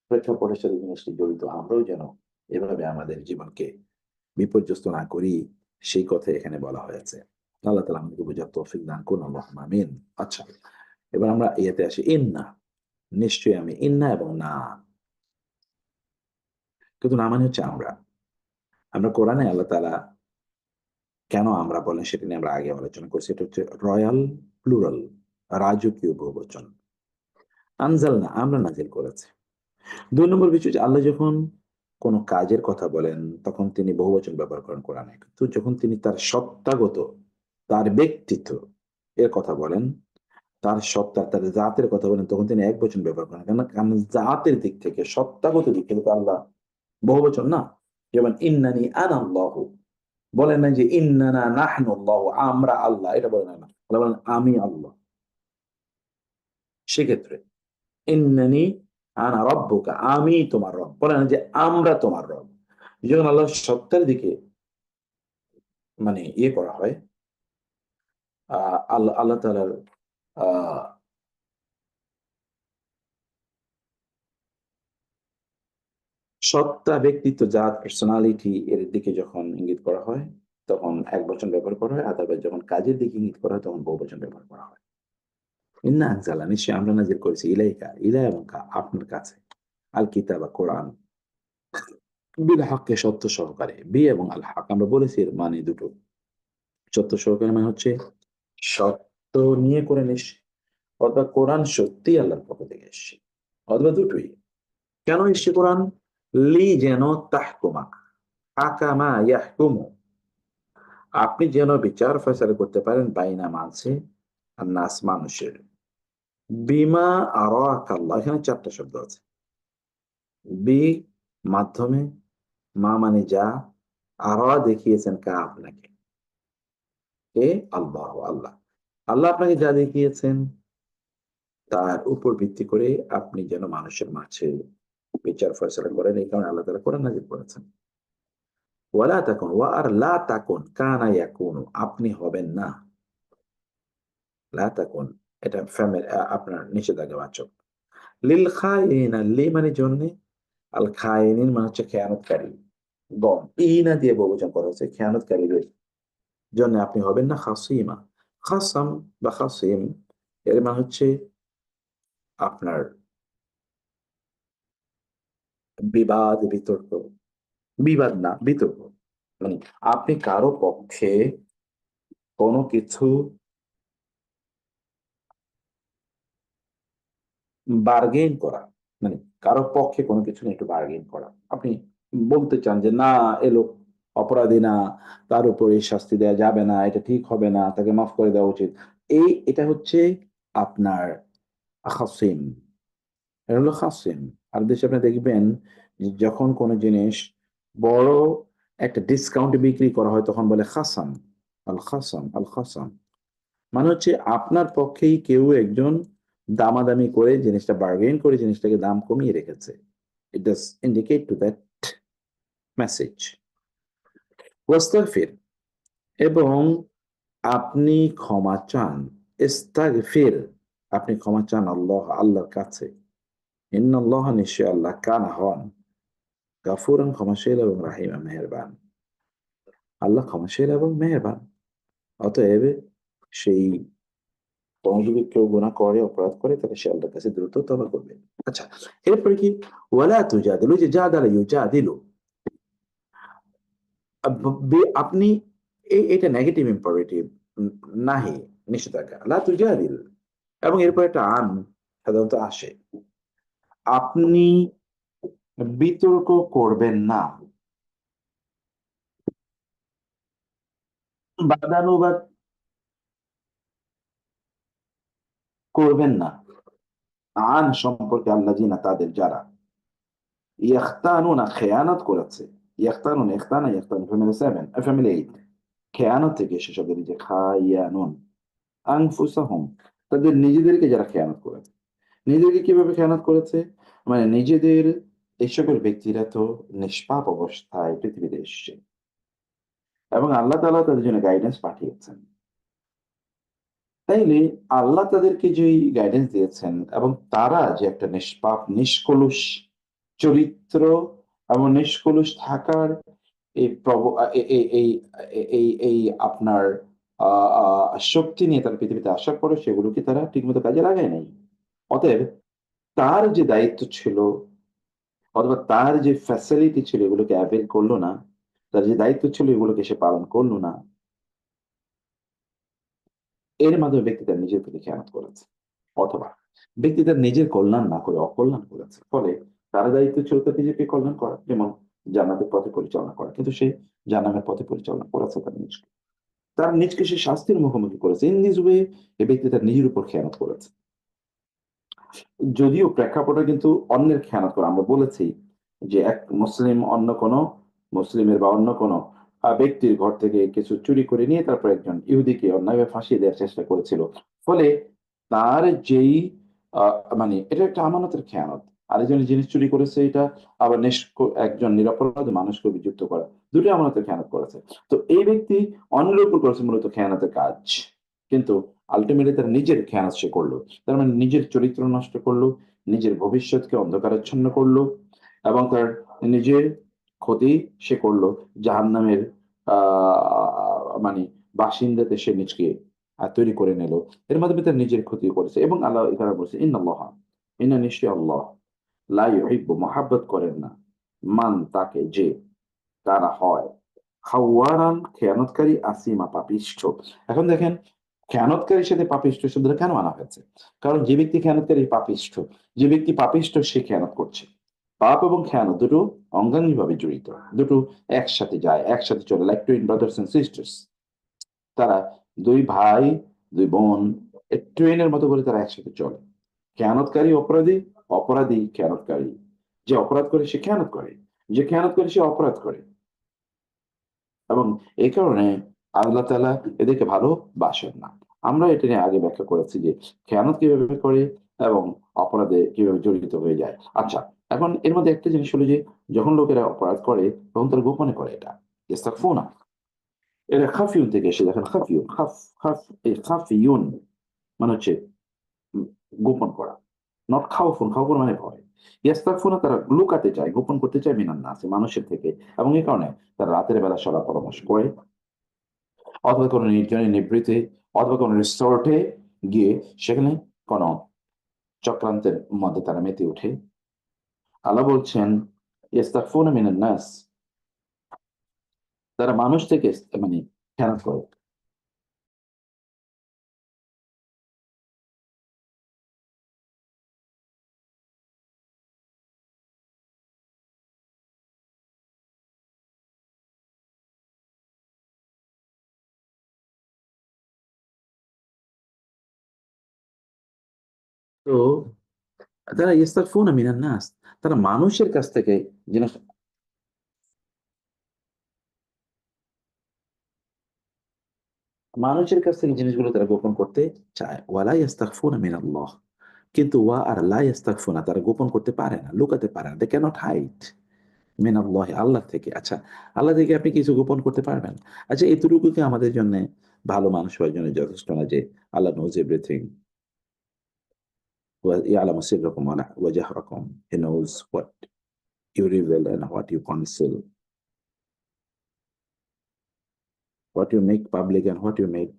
প্রেক্ষাপটের সাথে জিনিসটি জড়িত। আমরাও যেন এভাবে আমাদের জীবনকে বিপর্যস্ত না করি, সেই কথা এখানে বলা হয়েছে। আল্লাহ তাআলা আমাদেরকে বোঝার তৌফিক দান করুন। আল্লাহুম্মা আমিন। আচ্ছা, এবার আমরা ইয়েতে আসি। ইন্না, নিশ্চয়ই আমি। ইন্না এবং না। কিন্তু না মানে হচ্ছে আমরা। আমরা কোরআনে আল্লাহ তাআলা কেন আমরা বলেন সেটা নিয়ে আমরা আগে আলোচনা করছি। এটা হচ্ছে রয়াল প্লুরাল, রাজকীয় বহুবচন। আনজালনা, আমরা নাজিল করেছি। ২ নম্বর বিষয় যে আল্লাহ যখন কোন কাজের কথা বলেন তখন তিনি বহুবচন ব্যবহার করেন কোরআনে। কিন্তু যখন তিনি তার সত্তাগত, তার ব্যক্তিত্ব এর কথা বলেন, তার সত্তা, তার জাতের কথা বলেন তখন তিনি একবচন ব্যবহার করেন। কারণ জাতের দিক থেকে, সত্তাগত দিক থেকে তো আল্লাহ বহুবচন না। যেমন ইন্নানি আনাল্লাহু, বলেন না যে ইন্নানা নাহনুল্লাহু, আমরা আল্লাহ, এটা বলেন না। আল্লাহ বলেন আমি আল্লাহ। সেক্ষেত্রে ইন্নানি আনা রাব্বুকা, আমি তোমার রব। বলে না যে আমরা তোমার রব। যখন আল্লাহর সত্তার দিকে মানে ইয়ে করা হয়, আল্লাহ তাআলার আ সত্তা, ব্যক্তিত্ব, জাত, পার্সোনালিটি এর দিকে যখন ইঙ্গিত করা হয়, তখন একবচন ব্যবহার করা হয়। আদারওয়াইজ যখন কাজের দিকে ইঙ্গিত করা হয়, তখন বহুবচন ব্যবহার করা হয়। ইন্না আনজালনা, নিশ্চয়ই আমরা নাযিল করেছি ইলাইকা, ইলা এবং আপনার কাছে, আল কিতাবা, কোরআন, বিল হক্কে, সত্য সহকারে। এবং আল হক আমরা বলেছি এর মানে দুটো। সত্য সহকারে মানে হচ্ছে সত্য নিয়ে কোরআন এসছে, অথবা কোরআন সত্যিই আল্লাহর পক্ষ থেকে এসছে, অথবা দুটোই। কেন এসছে কোরআন? যেন তাহকুমা, হাকামা ইয়াহকুমু, আপনি যেন বিচার ফয়সালা করতে পারেন বাইনা মানছে আর নাস, মানুষের। বিমা আরাকাল্লাহ, এখানে ৪ টা শব্দ আছে। বি মাধ্যমে, মা মানে যা, দেখিয়েছেন কা আপনাকে, কে? আল্লাহ, আল্লাহ। আল্লাহ আপনাকে যা দেখিয়েছেন তার উপর ভিত্তি করে আপনি যেন মানুষের মাঝে বিচার ফয়সালা করেন। এই কারণে আল্লাহ তাআলা কোরআন নাযিল করেছেন। ওয়ালা তাকুন, ওয়া আর লা তাকুন, কানা ইয়াকুনু, আপনি হবেন না। লা তাকুন, এটা আপনার নিষেধাজ্ঞাবাচক। লিল খায়িনিনা, মানে জন্যে, আল খায়িনিন মানে হচ্ছে খেয়ানতকারী। গম ইনা দিয়ে বহুবচন করা হয়েছে, খেয়ানতকারীদের জন্য আপনি হবেন না খাসিমা। খাসাম বা খাসিম এর মানে হচ্ছে আপনার বিবাদ, বিতর্ক। বিবাদ না, বিতর্ক। মানে আপনি কারো পক্ষে কোনো কিছু বার্গেইন করা, মানে কারো পক্ষে কোনো কিছু নিয়ে একটু বার্গেইন করা। আপনি বলতে চান যে, "না, এ লোক অপরাধী না, তার উপর এই শাস্তি দেয়া যাবে না, এটা ঠিক হবে না, তাকে মাফ করে দেওয়া উচিত।" এটা হচ্ছে আপনার খাসিম। এটা হলো খাসিম। আর দেশে আপনি দেখবেন যে যখন কোনো জিনিস বড় একটা ডিসকাউন্টে বিক্রি করা হয় তখন বলে খাসাম, আল খাসাম, আল খাসাম। মানে হচ্ছে আপনার পক্ষেই কেউ একজন দামাদামি করে জিনিসটা বার্গেইন করে জিনিসটাকে দাম কমিয়ে রেখেছে। It does indicate to that message. ওয়াস্তাগফির, এবং আপনি ক্ষমা চান। ইস্তাগফির, আপনি ক্ষমা চান আল্লাহর কাছে। ইন্নাল্লাহা, নিশ্চয়ই আল্লাহ, কানা হন, গাফুরান ক্ষমাশীল এবং রাহিমা মেহেরবান। আল্লাহ ক্ষমাশীল এবং মেহেরবান। অতএব সেই কোনো যদি কেউ গুনাহ করে, অপরাধ করে, তাহলে সে আল্লাহর কাছে দ্রুত তওবা করবে। আচ্ছা, এরপরে কি? ওয়ালা তুজাদিলু, যে জাদালা ইউজাদিলু, আপনি এটা নেগেটিভ ইম্পারেটিভ, নাহি, নিষেধাজ্ঞা। লা তুজাদিল, এবং এরপর একটা সাধারণত আসে। আপনি বিতর্ক করবেন না। বাদানুবাদ করবেন না। সম্পর্কে আল্লাযিনা, তাদের যারা, ইয়াখতানুনা, খেয়ানত করেছে। ইয়াখতানুন, ইখতানা ইয়াখতানু, ফ্যামিলি 7, ফ্যামিলি 8। খেয়ানত থেকে এসে শব্দটি যে খায়ানুন, আনফুসাহুম, তাদের নিজেদেরকে যারা খেয়ানত করেছে। নিজেকে কিভাবে খেয়ানত করেছে? মানে নিজেদের এই সকল ব্যক্তিরা তো নিষ্পাপ অবস্থায় পৃথিবীতে এসছে এবং আল্লাহ তাআলা তাদের জন্য গাইডেন্স পাঠিয়েছেন। তাইলে আল্লাহ তাদেরকে যেই গাইডেন্স দিয়েছেন এবং তারা যে একটা নিষ্পাপ, নিষ্কলুষ চরিত্র এবং নিষ্কলুষ থাকার এই প্রব আ এ এ এই এই আপনার আ আ শক্তি নিয়ে তারা পৃথিবীতে আসার পরে সেগুলোকে তারা ঠিকমতো কাজে লাগায় নাই। অতএব তার যে দায়িত্ব ছিল অথবা তার যে ফ্যাসিলিটি ছিল এগুলোকে অ্যাভেইল করল না। তার যে দায়িত্ব ছিল এগুলোকে সে পালন করল না। এর মাধ্যমে ব্যক্তি তার নিজের প্রতি খেয়ানত করেছে। অথবা ব্যক্তি তার নিজের কল্যাণ না করে অকল্যাণ করেছে। ফলে তার দায়িত্ব ছিল তার নিজেকে কল্যাণ করা। যেমন জান্নাতের পথে পরিচালনা করা। কিন্তু সে জাহান্নামের পথে পরিচালনা করেছে তার নিজকে। তার নিজকে সে শাস্তির মুখোমুখি করেছে। ইন দিস ওয়ে এ ব্যক্তি তার নিজের উপর খেয়ানত করেছে। যদিও প্রেক্ষাপটে কিন্তু অন্যের খেয়ানত করা। আমরা বলেছি যে এক মুসলিম অন্য কোনো মুসলিমের বা অন্য কোনো ব্যক্তির ঘর থেকে কিছু চুরি করে নিয়ে তারপর একজন ইহুদিকে অন্যায়ভাবে ফাঁসিয়ে দেওয়ার চেষ্টা করেছিল। ফলে তার যেই আ মানে এটা একটা আমানতের খেয়ানত। আরেকজন জিনিস চুরি করেছে এটা আবার একজন নিরপরাধ মানুষকে অভিযুক্ত করা। দুটোই আমানতের খেয়ানত করেছে। তো এই ব্যক্তি অন্যের উপর করেছে মূলত খেয়ানতের কাজ। কিন্তু আল্টিমেটলি তার নিজের খেয়ানত সে করল। তার মানে নিজের চরিত্র নষ্ট করলো, নিজের ভবিষ্যৎকে অন্ধকারাচ্ছন্ন করলো এবং তার নিজের ক্ষতি সে করলো। জাহান্নামের আ মানে বাসিন্দাতে সে নিজকে তৈরি করে নিল। এর মাধ্যমে তার নিজের ক্ষতি করেছে এবং আল্লাহ এখানে বলছে, "ইন্নাল্লাহা" নিশ্চয়ই আল্লাহ লা ইউহিব্বু মহাব্বত করেন না। মান তাকে যে কারা হয় খাওয়ারান খেয়ানতকারী আসিমা পাপিষ্ঠ। এখন দেখেন খেয়ানতকারীর সাথে পাপিষ্ঠ শব্দটা কেন আনা হয়েছে? কারণ যে ব্যক্তি খেয়ানতকারী পাপিষ্ঠ, যে ব্যক্তি পাপিষ্ঠ সে খেয়ানত করছে। পাপ এবং খেয়ানত দুটো অঙ্গাঙ্গিভাবে জড়িত। দুটো একসাথে যায়, একসাথে চলে like twin brothers and sisters. তারা ২ ভাই, ২ বোন ট্রেনের মতো করে তারা একসাথে চলে। খেয়ানতকারী অপরাধী, অপরাধী খেয়ানতকারী। যে অপরাধ করে সে খেয়ানত করে। যে খেয়ানত করে সে অপরাধ করে। এবং এই কারণে আল্লাহ তাআলা এদেরকে ভালোবাসেন না। আমরা এটা নিয়ে আগে ব্যাখ্যা করেছি যে খেয়ানত কিভাবে করে এবং অপরাধে কিভাবে জড়িত হয়ে যায়। আচ্ছা, এখন এর মধ্যে একটা জিনিস হলো যে যখন লোকেরা অপরাধ করে তখন তারা গোপনে করে এটা। ইস্তাগফুনা। এটা খাফিউন থেকে এসে দেখেন খাফিউন, এই খাফিউন মানে হচ্ছে উম গোপন করা। নট খাউফুন, খাউফুন মানে ভয়। ইস্তাগফুনা তারা লুকাতে চায়, গোপন করতে চায় মিনান নাসি মানুষের থেকে। এবং এই কারণে তারা রাতের বেলা সলা পরামর্শ করে অথবা কোনো নির্জনে নিভৃতে অথবা কোনো রিসোর্টে গিয়ে সেখানে কোনো চক্রান্তের মধ্যে তারা মেতে ওঠে। আল্লাহ বলছেন, "ইস্তাগফুনা মিনান নাস" তারা মানুষ থেকে মানে খেয়ানত করে। তো তারা ইস্তাগফুনা মিনান নাস তারা মানুষের কাছ থেকে জিনিস মানুষের কাছ থেকে জিনিসগুলো তারা গোপন করতে চায়। ওয়ালা ইস্তাগফুনা মিনাল্লাহ কিন্তু আর লা ইস্তাগফুনা তারা গোপন করতে পারে না, লুকাতে পারে না। They cannot hide মিনাল্লাহি আল্লাহ থেকে। আচ্ছা, আল্লাহ থেকে আপনি কিছু গোপন করতে পারবেন? আচ্ছা, এতটুকু কি আমাদের জন্যে ভালো মানুষ হওয়ার জন্য যথেষ্ট না যে আল্লাহ knows everything ওয়া ইয়ালামু সিররাকুম ওয়া জাহরাকুম। He knows what you reveal and what you conceal, what you make public and what you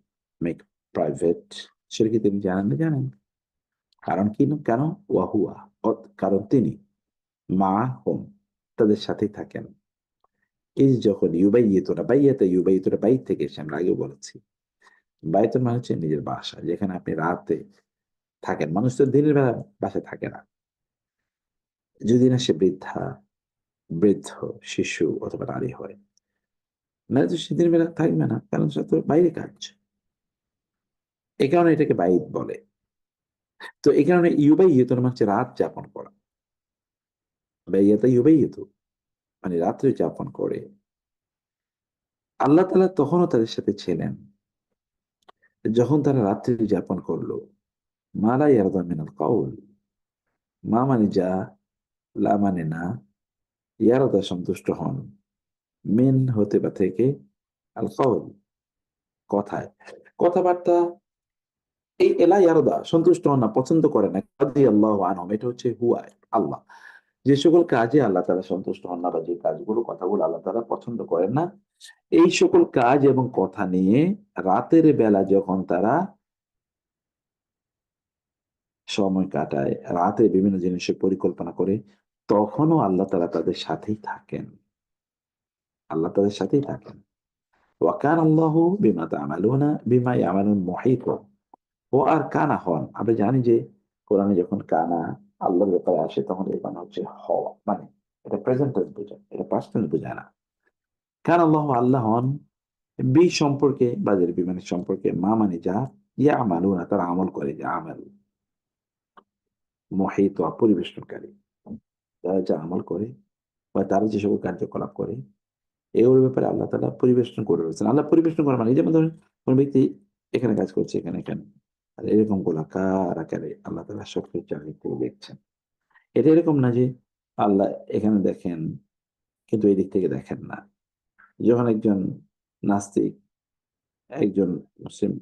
make private সেটা কি তিনি জানেন না? জানেন। কারণ কি না? কেন? ওয়া হুয়া কারণ তিনি মাআহুম তাদের সাথেই থাকেন। যখন ইউবাইয়িতুনা বাইত থেকে এসেছে আমরা আগেও বলেছি। বাইতুল মানে হচ্ছে নিজের বাসা। যেখানে আপনি রাতে থাকেন। মানুষ তো দিনের বেলা বাসায় থাকে না। যদি না সে বৃদ্ধ, শিশু অথবা নারী হয়। নাহলে তো সে দিনের বেলা থাকবে না। কারণ সে তো বাইরে কাজ। এই কারণে এটাকে বাইত বলে। তো এই কারণে ইউবাইয়িতুনা মানে হচ্ছে রাত যাপন করা। ইউবাইয়িতু মানে রাত্রি যাপন করে। আল্লাহ তাআলা তখনও তাদের সাথে ছিলেন। যখন তারা রাত্রি যাপন করল। মা লা ইয়ারদা মিনাল কাউল মা মানে যা, লা মানে না, ইয়ারদা সন্তুষ্ট হন, মিন হতে বা থেকে, আল কওল কথায়, কথাবার্তা। এই এলা ইয়ারদা সন্তুষ্ট হন না, পছন্দ করে না, রাদিয়াল্লাহু আনহুম এটা হচ্ছে হুয়া আল্লাহ। যে সকল কাজে আল্লাহ তাআলা সন্তুষ্ট হন না বা যে কাজগুলো কথাগুলো আল্লাহ তাআলা পছন্দ করেন না, এই সকল কাজ এবং কথা নিয়ে রাতের বেলা যখন তারা সময় কাটায়, রাতে বিভিন্ন জিনিসের পরিকল্পনা করে, তখনও আল্লাহ তাআলা তাদের সাথেই থাকেন। আল্লাহ তাদের সাথেই থাকেন। ওয়া কানা আল্লাহু বিমা তা'মালুনা বিমা ইয়ামালুন মুহীতা। ও আর কানা হন। আমরা জানি যে কোরআনে যখন কানা আল্লাহর ব্যাপারে আসে তখন এর মানে হচ্ছে হওয়া। মানে এটা প্রেজেন্ট টেন্স বোঝায়। এটা পাস্ট টেন্স বোঝায় না। কানা আল্লাহু আল্লাহ হন সম্পর্কে বাজের বিমানের সম্পর্কে মা মানে যা ইয়ামালুনা তারা আমল করে যে আমাল মুহীতা পরিবেষ্টনকারী। তারা যা আমল করে বা তারা যে সকল কার্যকলাপ করে এগুলোর ব্যাপারে আল্লাহ তাআলা পরিবেষ্টন করে রয়েছেন। আল্লাহ পরিবেষ্টন করা মানে যেমন ধরেন কোন ব্যক্তি এখানে কাজ করছে, এখানে। আর এরকম গোলাকার আকারে আল্লাহ তাআলা সবকিছু চারিদিক থেকে দেখছেন। এটা এরকম না যে আল্লাহ এখানে দেখেন কিন্তু এই দিক থেকে দেখেন না। যখন একজন নাস্তিক একজন মুসলিম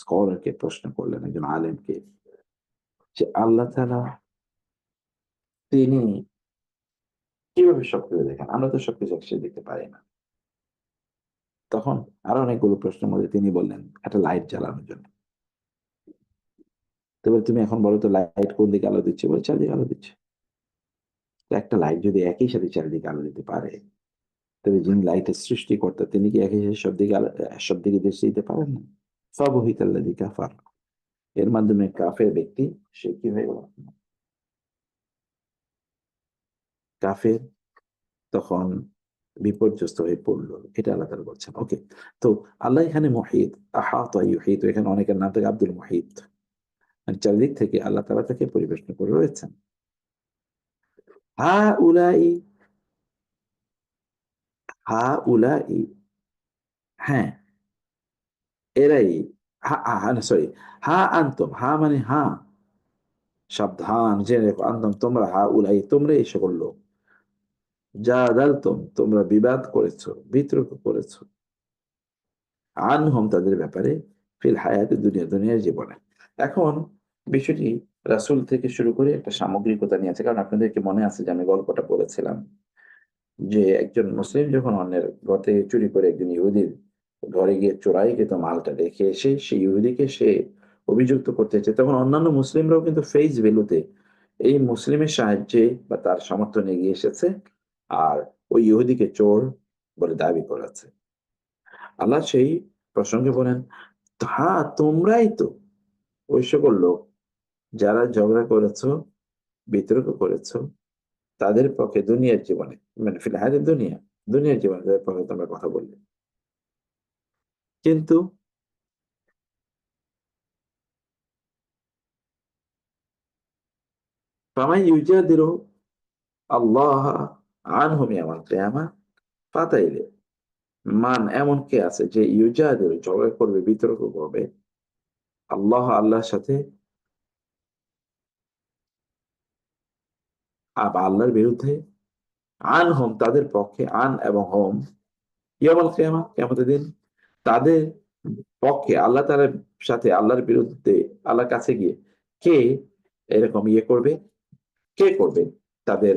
স্কলারকে প্রশ্ন করলেন, একজন আলেমকে যে আল্লাহ তাআলা তিনি কিভাবে সবকিছু দেখেন? আমরা তো সবকিছু একসাথে দেখতে পারি না। তখন আরো অনেকগুলো প্রশ্নের মধ্যে তিনি বললেন, একটা লাইট জ্বালানোর জন্য। তো এবার তুমি এখন বলো তো লাইট কোন দিকে আলো দিচ্ছে? বলে চারদিকে আলো দিচ্ছে। তো একটা লাইট যদি একই সাথে চারিদিকে আলো দিতে পারে, তবে যিনি লাইটের সৃষ্টিকর্তা তিনি কি একই সাথে সব দিকে দৃষ্টি দিতে পারেন না? ফাবুহিতাল্লাযী কাফার। এর মাধ্যমে কাফের ব্যক্তি সে কি হয়ে গেল? কাফের তখন বিপর্যস্ত হয়ে পড়ল। এটা আল্লাহ তাআলা বলছেন। ওকে। তো আল্লাহ এখানে মুহীত, আহাতা ইউহীত, এখানে অনেকের নাম থাকে আব্দুল মুহীত। মানে চারিদিক থেকে আল্লাহ তাআলা তাকে পরিবেষ্টন করে রয়েছেন। হাউলাই, হাউলাই হ্যাঁ, এরাই না সরি, হা আনতুম, হা মানে হা, সাবধান জেনে রেখো, আনতুম তোমরা, হাউলাই তোমরা এই সকল লোক, জাদালতুম তোমরা বিবাদ করেছো, বিতর্ক করেছো, আনহুম তাদের ব্যাপারে, ফিল হায়াতে দুনিয়ার জীবনে। এখন বিষয়টি রাসূল থেকে শুরু করে একটা সামগ্রিকতা নিয়ে আছে। কারণ আপনাদেরকে মনে আছে যে আমি গল্পটা বলেছিলাম যে একজন মুসলিম যখন অন্যের ঘর থেকে চুরি করে একজন ইহুদির ঘরে গিয়ে চোরাইকৃত মালটা রেখে এসে সেই ইহুদিকে সে অভিযুক্ত করতে চায়, তখন অন্যান্য মুসলিমরাও কিন্তু ফেস ভ্যালুতে এই মুসলিমের সাহায্যে বা তার সমর্থনে এগিয়ে এসেছে আর ওই ইহুদিকে চোর বলে দাবি করেছে। আল্লাহ সেই প্রসঙ্গে বলেন, হ্যাঁ তোমরাই তো ওই সকল লোক যারা ঝগড়া করেছো, বিতর্ক করেছো, তাদের পক্ষে দুনিয়ার জীবনে, মানে ফিল হায়াতের দুনিয়ার জীবনে তাদের পক্ষে তোমরা কথা বললে। কিন্তু ফামান ইউজাদিলু আল্লাহ আনহুম ইয়াওমাল কিয়ামা, ফাতাইলে মান এমন কে আছে যে ইউজাদিলু ঝগড়া করবে, বিতর্ক করবে আল্লাহর সাথে, আল্লাহর বিরুদ্ধে, আনহুম তাদের পক্ষে, আন এবং হোম ইয়াওমাল কিয়ামা কিয়ামতের দিন তাদের পক্ষে আল্লাহ তাআলার সাথে আল্লাহর বিরুদ্ধে আল্লাহর কাছে গিয়ে কে এরকম ইয়ে করবে? কে করবে তাদের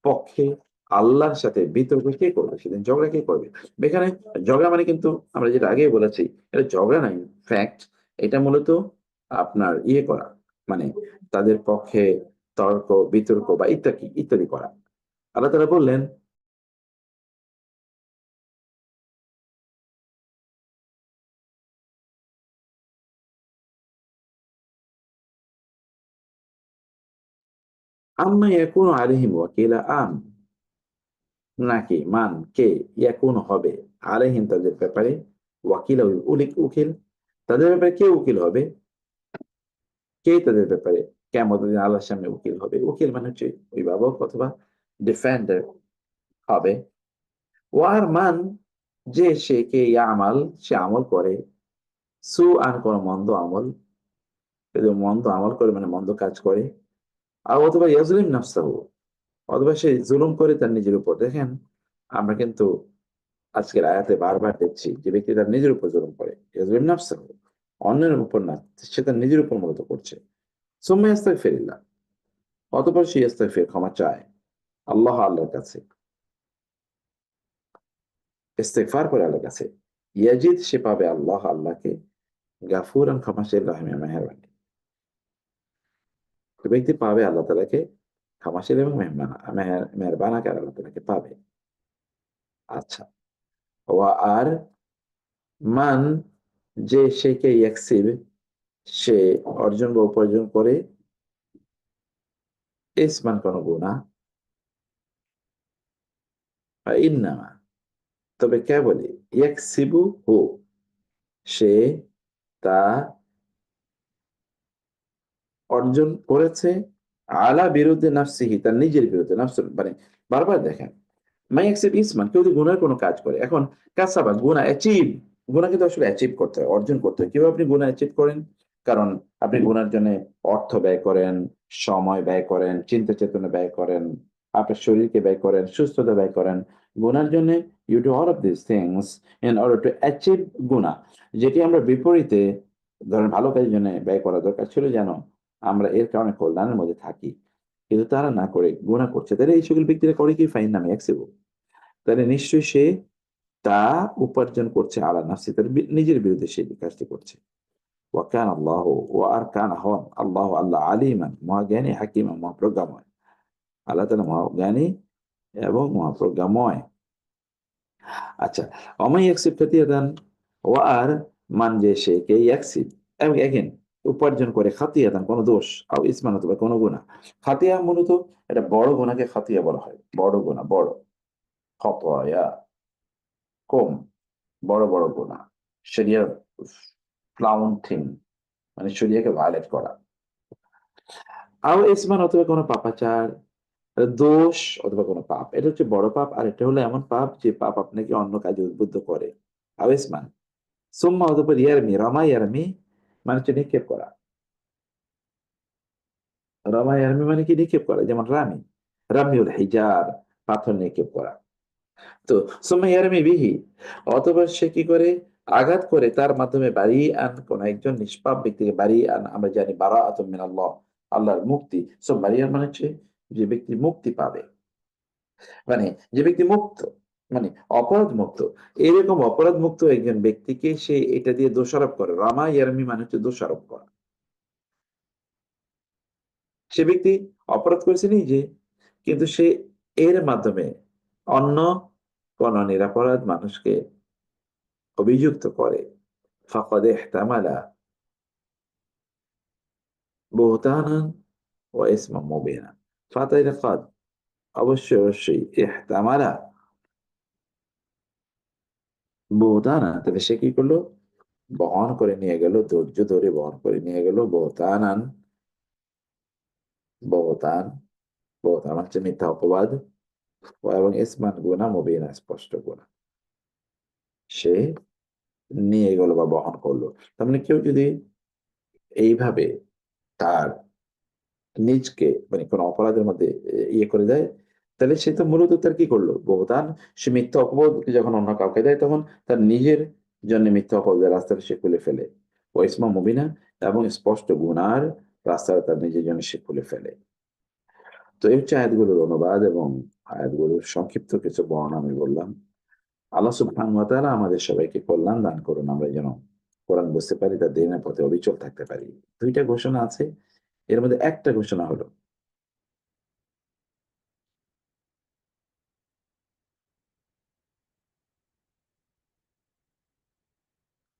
পক্ষে আল্লাহর সাথে বিতর্ক কে করবে? সেদিন ঝগড়া কে করবে? এখানে ঝগড়া মানে কিন্তু আমরা যেটা আগেই বলেছি, এটা ঝগড়া নয়, ফ্যাক্ট। এটা মূলত আপনার ইয়ে করা, মানে তাদের পক্ষে তর্ক, বিতর্ক বা ইত্যাদি করা। আল্লাহ তাআলা বললেন, আম্মা ইয়াকুনু আলাইহিম ওয়াকিলা নাকি মান কে ইয়াকুনু হবে আলাইহিম তাদের ব্যাপারে ওয়াকিল উকিল, তাদের ব্যাপারে কে উকিল হবে? কে তাদের ব্যাপারে কিয়ামতের দিন আল্লাহর সামনে উকিল হবে? উকিল মানে হচ্ছে অভিভাবক অথবা ডিফেন্ডার হবে। ওয়ার মান যে সে কে ইয়ামাল সে আমল করে, কোন মন্দ আমল, যদি মন্দ আমল করে মানে মন্দ কাজ করে, আর অথবা ইয়াজলিম নাফসাহু, অথবা সে জুলুম করে তার নিজের উপর। দেখেন আমরা কিন্তু আজকের আয়াতে বারবার দেখছি যে ব্যক্তি তার নিজের উপর জুলুম করে, ইয়াজলিম নাফসাহু, অন্যের উপর না, সে তার নিজের উপর মূলত করছে। সুম্মা ইস্তাগফিরিল্লাহ, অতঃপর সে ইস্তাগফির, ক্ষমা চায় আল্লাহর কাছে, ইস্তেগফার করে আল্লাহর কাছে, ইয়াজিদ, সে পাবে আল্লাহকে গাফুরান, ক্ষমাশীল, রহিম, মেহেরবান। ব্যক্তি পাবে আল্লাহ তাআলাকে ক্ষমাশীল এবং মেহেরবান আকার আল্লাহ তাআলাকে পাবে। আচ্ছা, ওয়া আর মান, যে সেকে ইয়াকসিব, সে অর্জন বা উপার্জন করে, ইসমান, কোন গুনাহ, ইন্নামা, তবে কেবলই, ইয়াকসিবু হু, সে তা অর্জন করেছে, আলা বিরুদ্ধে নাফসিহি, তার নিজের বিরুদ্ধে, নাফসুর মানে বারবার দেখেন মাই অ্যাকসেপ্ট ইসমান, কেউ যদি গুনার কোনো কাজ করে, এখন কাসাবা গুনাহ অ্যাচিভ, গুনাহ কিন্তু আসলে অ্যাচিভ করতে হয়, অর্জন করতে হয়। কিভাবে আপনি গুনাহ অ্যাচিভ করেন? কারণ আপনি গুনার জন্য অর্থ ব্যয় করেন, সময় ব্যয় করেন, চিন্তা চেতনা ব্যয় করেন, আপনার শরীরকে ব্যয় করেন, সুস্থতা ব্যয় করেন। গুনার জন্য you do all of this things in order to achieve গুনাহ, যেটি আমরা বিপরীতে ধরেন ভালো কাজের জন্য ব্যয় করা দরকার ছিল, যেন আমরা এর কারণে কল্যাণের মধ্যে থাকি। কিন্তু তারা না করে গুনাহ করছে। তাহলে এই সকল ব্যক্তিরা করে কি? ফাইন নামে অ্যাকসেপ্ট, তাহলে নিশ্চয়ই সে তা উপার্জন করছে আলা নাফসি, তার নিজের বিরুদ্ধে সে কাজটি করছে। ওয়া কানা আল্লাহু, ওয়া আর কানা হন আল্লাহ, আল্লাহ আলিমান, মহাজ্ঞানী, হাকিমান, মহাপ্রজ্ঞাময়। আল্লাহ তাআলা মহাজ্ঞানী এবং মহাপ্রজ্ঞাময়। আচ্ছা, অমাই ইয়াকসিব খাতিয়াতান, ওয়া আর মান, যে সে কে ইয়াকসিব, এবং এগেন উপার্জন করে, খাতিয়াতান, কোন দোষ, আও ইসমান, অথবা কোন গুনাহ। খাতিয়া মূলত এটা বড় গুনাহকে খাতিয়া বলা হয়, বড় গুনাহ, বড় খতয়া, কম, বড় বড় গুনাহ, শরিয়ার ফ্লাউন্টিং, মানে শরিয়াকে ভায়োলেট করা। আও ইসমান, অথবা কোনো পাপাচার, দোষ অথবা কোনো পাপ, এটা হচ্ছে বড় পাপ। আর এটা হলো এমন পাপ যে পাপ আপনাকে অন্য কাজে উদ্বুদ্ধ করে। আও ইসমান, সুম্মা, অতঃপর ইয়ারমি, রামা ইয়ারমি মানে হচ্ছে নিক্ষেপ করা। রামা ইয়ারমি মানে কি? নিক্ষেপ করা, যেমন রামি, রামিউল হিজার, পাথর নিক্ষেপ করা। তো সুম্মা ইয়ারমি বিহি, অতঃপর সে কি করে? আঘাত করে তার মাধ্যমে, বারি আন, কোন একজন নিষ্পাপ ব্যক্তিকে, বারি আন আমরা জানি বারাআতুম মিনাল্লাহ, আল্লাহর মুক্তি। সো বারিয়ান মানে হচ্ছে যে ব্যক্তি মুক্তি পাবে, মানে যে ব্যক্তি মুক্ত, মানে অপরাধ মুক্ত। এরকম অপরাধ মুক্ত একজন ব্যক্তিকে সে এটা দিয়ে দোষারোপ করে। রামা ইয়ারমি মানে হচ্ছে দোষারোপ করা। সে ব্যক্তি অপরাধ করেছে নিজে, কিন্তু সে এর মাধ্যমে অন্য কোন নিরপরাধ মানুষকে অভিযুক্ত করে। ফাকাদ ইহতামালা বুহতানান ওয়া ইসমান মুবিনা। ফাতাইলে কাদ, অবশ্যই অবশ্যই, ইহতামালা বুহতানা, তাহলে সে কি করলো? বহন করে নিয়ে গেল, ধৈর্য ধরে বহন করে নিয়ে গেল, বুহতানান, বুহতান, বুহতান হচ্ছে মিথ্যা অপবাদ, এবং ইসমান গুনাহ, মুবিনা স্পষ্ট গুনাহ, সে নিয়ে গেল বা বহন করলো। তার মানে কেউ যদি এইভাবে তার নিজকে মানে কোনো অপরাধের মধ্যে ইয়ে করে দেয়, তাহলে সে তো মূলত তার কি করলো? বহুতান, সে মিথ্যা অপবাদকে যখন অন্য কাউকে দেয়, তখন তার নিজের জন্য মিথ্যা অপবাদের রাস্তাটা সে খুলে ফেলে। ও ইসমা মুবিনা, এবং স্পষ্ট গুনার রাস্তাটা তার নিজের জন্য সে খুলে ফেলে। তো এই হচ্ছে আয়াতগুলোর অনুবাদ এবং আয়াতগুলোর সংক্ষিপ্ত কিছু বর্ণনা আমি বললাম। আল্লাহ সুবহানাহু ওয়া তাআলা আমাদের সবাইকে কল্যাণ দান করুন, আমরা যেন কোরআন বুঝতে পারি, তার দ্বীনের পথে অবিচল থাকতে পারি। ২ টা ঘোষণা আছে, এর মধ্যে একটা ঘোষণা হলো,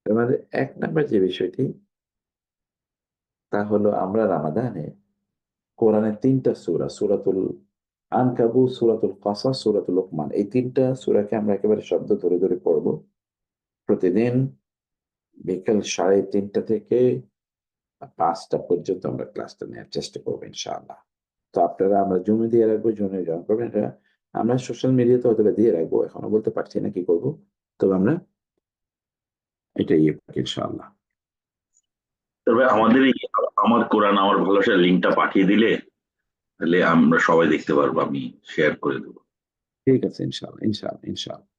এর মধ্যে ১ নাম্বার যে বিষয়টি, তা হলো আমরা রামাদানে কোরআনের ৩ টা সূরা, সূরাতুল আনকাবুত, সূরাতুল কাসাস, সূরাতুল লোকমান, এই ৩ টা সূরাকে আমরা একেবারে শব্দ ধরে ধরে পড়ব। প্রতিদিন বিকেল ৩:৩০ থেকে ৫টা পর্যন্ত আমরা ক্লাসটা নেয়ার চেষ্টা করব ইনশাআল্লাহ। তো আপনারা, আমরা জুমে দিয়ে রাখবো, জুমে জয়েন করবেন। এটা আমরা সোশ্যাল মিডিয়াতে হয়তোবা দিয়ে রাখবো। এখনো বলতে পারছি না কি করব। তবে আমরা এটা ইয়ে করি ইনশাআল্লাহ। তবে আমাদের এই আমার কোরআন আমার ভালোবাসার লিঙ্কটা পাঠিয়ে দিলে তাহলে আমরা সবাই দেখতে পারবো, আমি শেয়ার করে দেবো। ঠিক আছে, ইনশাল্লাহ ইনশাল্লাহ ইনশাল্লাহ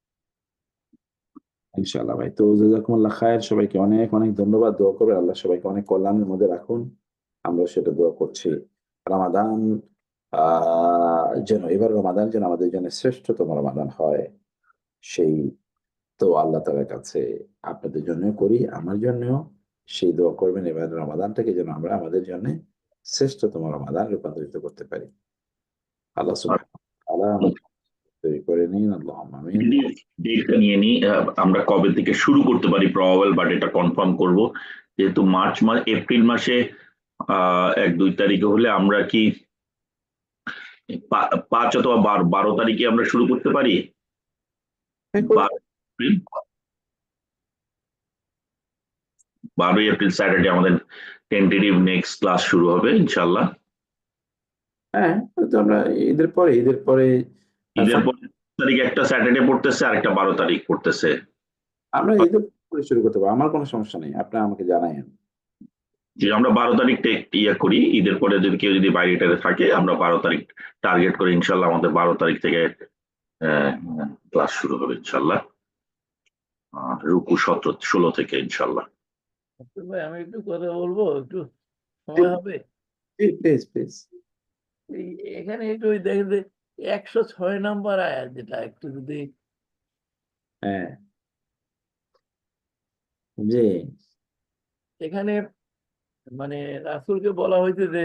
ইনশাল্লাহ ভাই। তো জাযাকুমুল্লাহ খায়ের, সবাইকে অনেক অনেক ধন্যবাদ। দোয়া করবে আল্লাহ সবাইকে অনেক কল্যাণের মধ্যে রাখুন, আমরা সেটা দোয়া করছি। রামাদান যেন এবার রমাদান যেন আমাদের জন্য শ্রেষ্ঠতম রমাদান হয়, সেই তো আল্লাহ তাআলার কাছে আপনাদের জন্য করি, আমার জন্যও সেই দোয়া করবেন এবার রমাদানটাকে যেন আমরা আমাদের জন্য শ্রেষ্ঠতম রমাদান রূপান্তরিত করতে পারি। আল্লাহ আর সুবহানাহু ওয়া তাআলা আমাদের তৈরি করে নিন, আল্লাহুম্মা আমিন। ডেটটা নিয়ে নিই, আমরা কবে থেকে শুরু করতে পারি প্রবাবল, বাট এটা কনফার্ম করব। যেহেতু মার্চ মাস, এপ্রিল মাসে 1-2 তারিখে হলে আমরা কি 5 অথবা 12 তারিখে আমরা শুরু করতে পারি? হ্যাঁ, করতে 12 এপ্রিল, 12 এপ্রিল স্যাটারডে আমাদের টেন্টেটিভ নেক্সট ক্লাস শুরু হবে ইনশাল্লাহ। হ্যাঁ, হয়তো আমরা ঈদের পরে ঈদের ফার্স্ট পর তারিখ একটা স্যাটারডে পড়তেছে, আর একটা 12 তারিখ পড়তেছে। আমরা ঈদের পরে শুরু করতে পারবো। আমার কোনো সমস্যা নেই। আপনি আমাকে জানায়েন। যে আমরা 12 তারিখ ইয়ে করি, ঈদের পরে যদি কেউ যদি বাইরে টাইরে থাকে, আমরা 12 তারিখ টার্গেট করে ইনশাল্লাহ আমাদের 12 তারিখ থেকে ক্লাস শুরু হবে ইনশাল্লাহ। রুকু 17-16 থেকে ইনশাল্লাহ। ভাই আমি একটু কথা বলবো, একটু জি, সময় হবে? জি, প্লিজ, প্লিজ। এই এখানে একটু ওই দেখেন যে 106 নম্বর আয়াত, যেটা একটু যদি হ্যাঁ, জি, এখানে মানে রাসূলকে বলা হয়েছে যে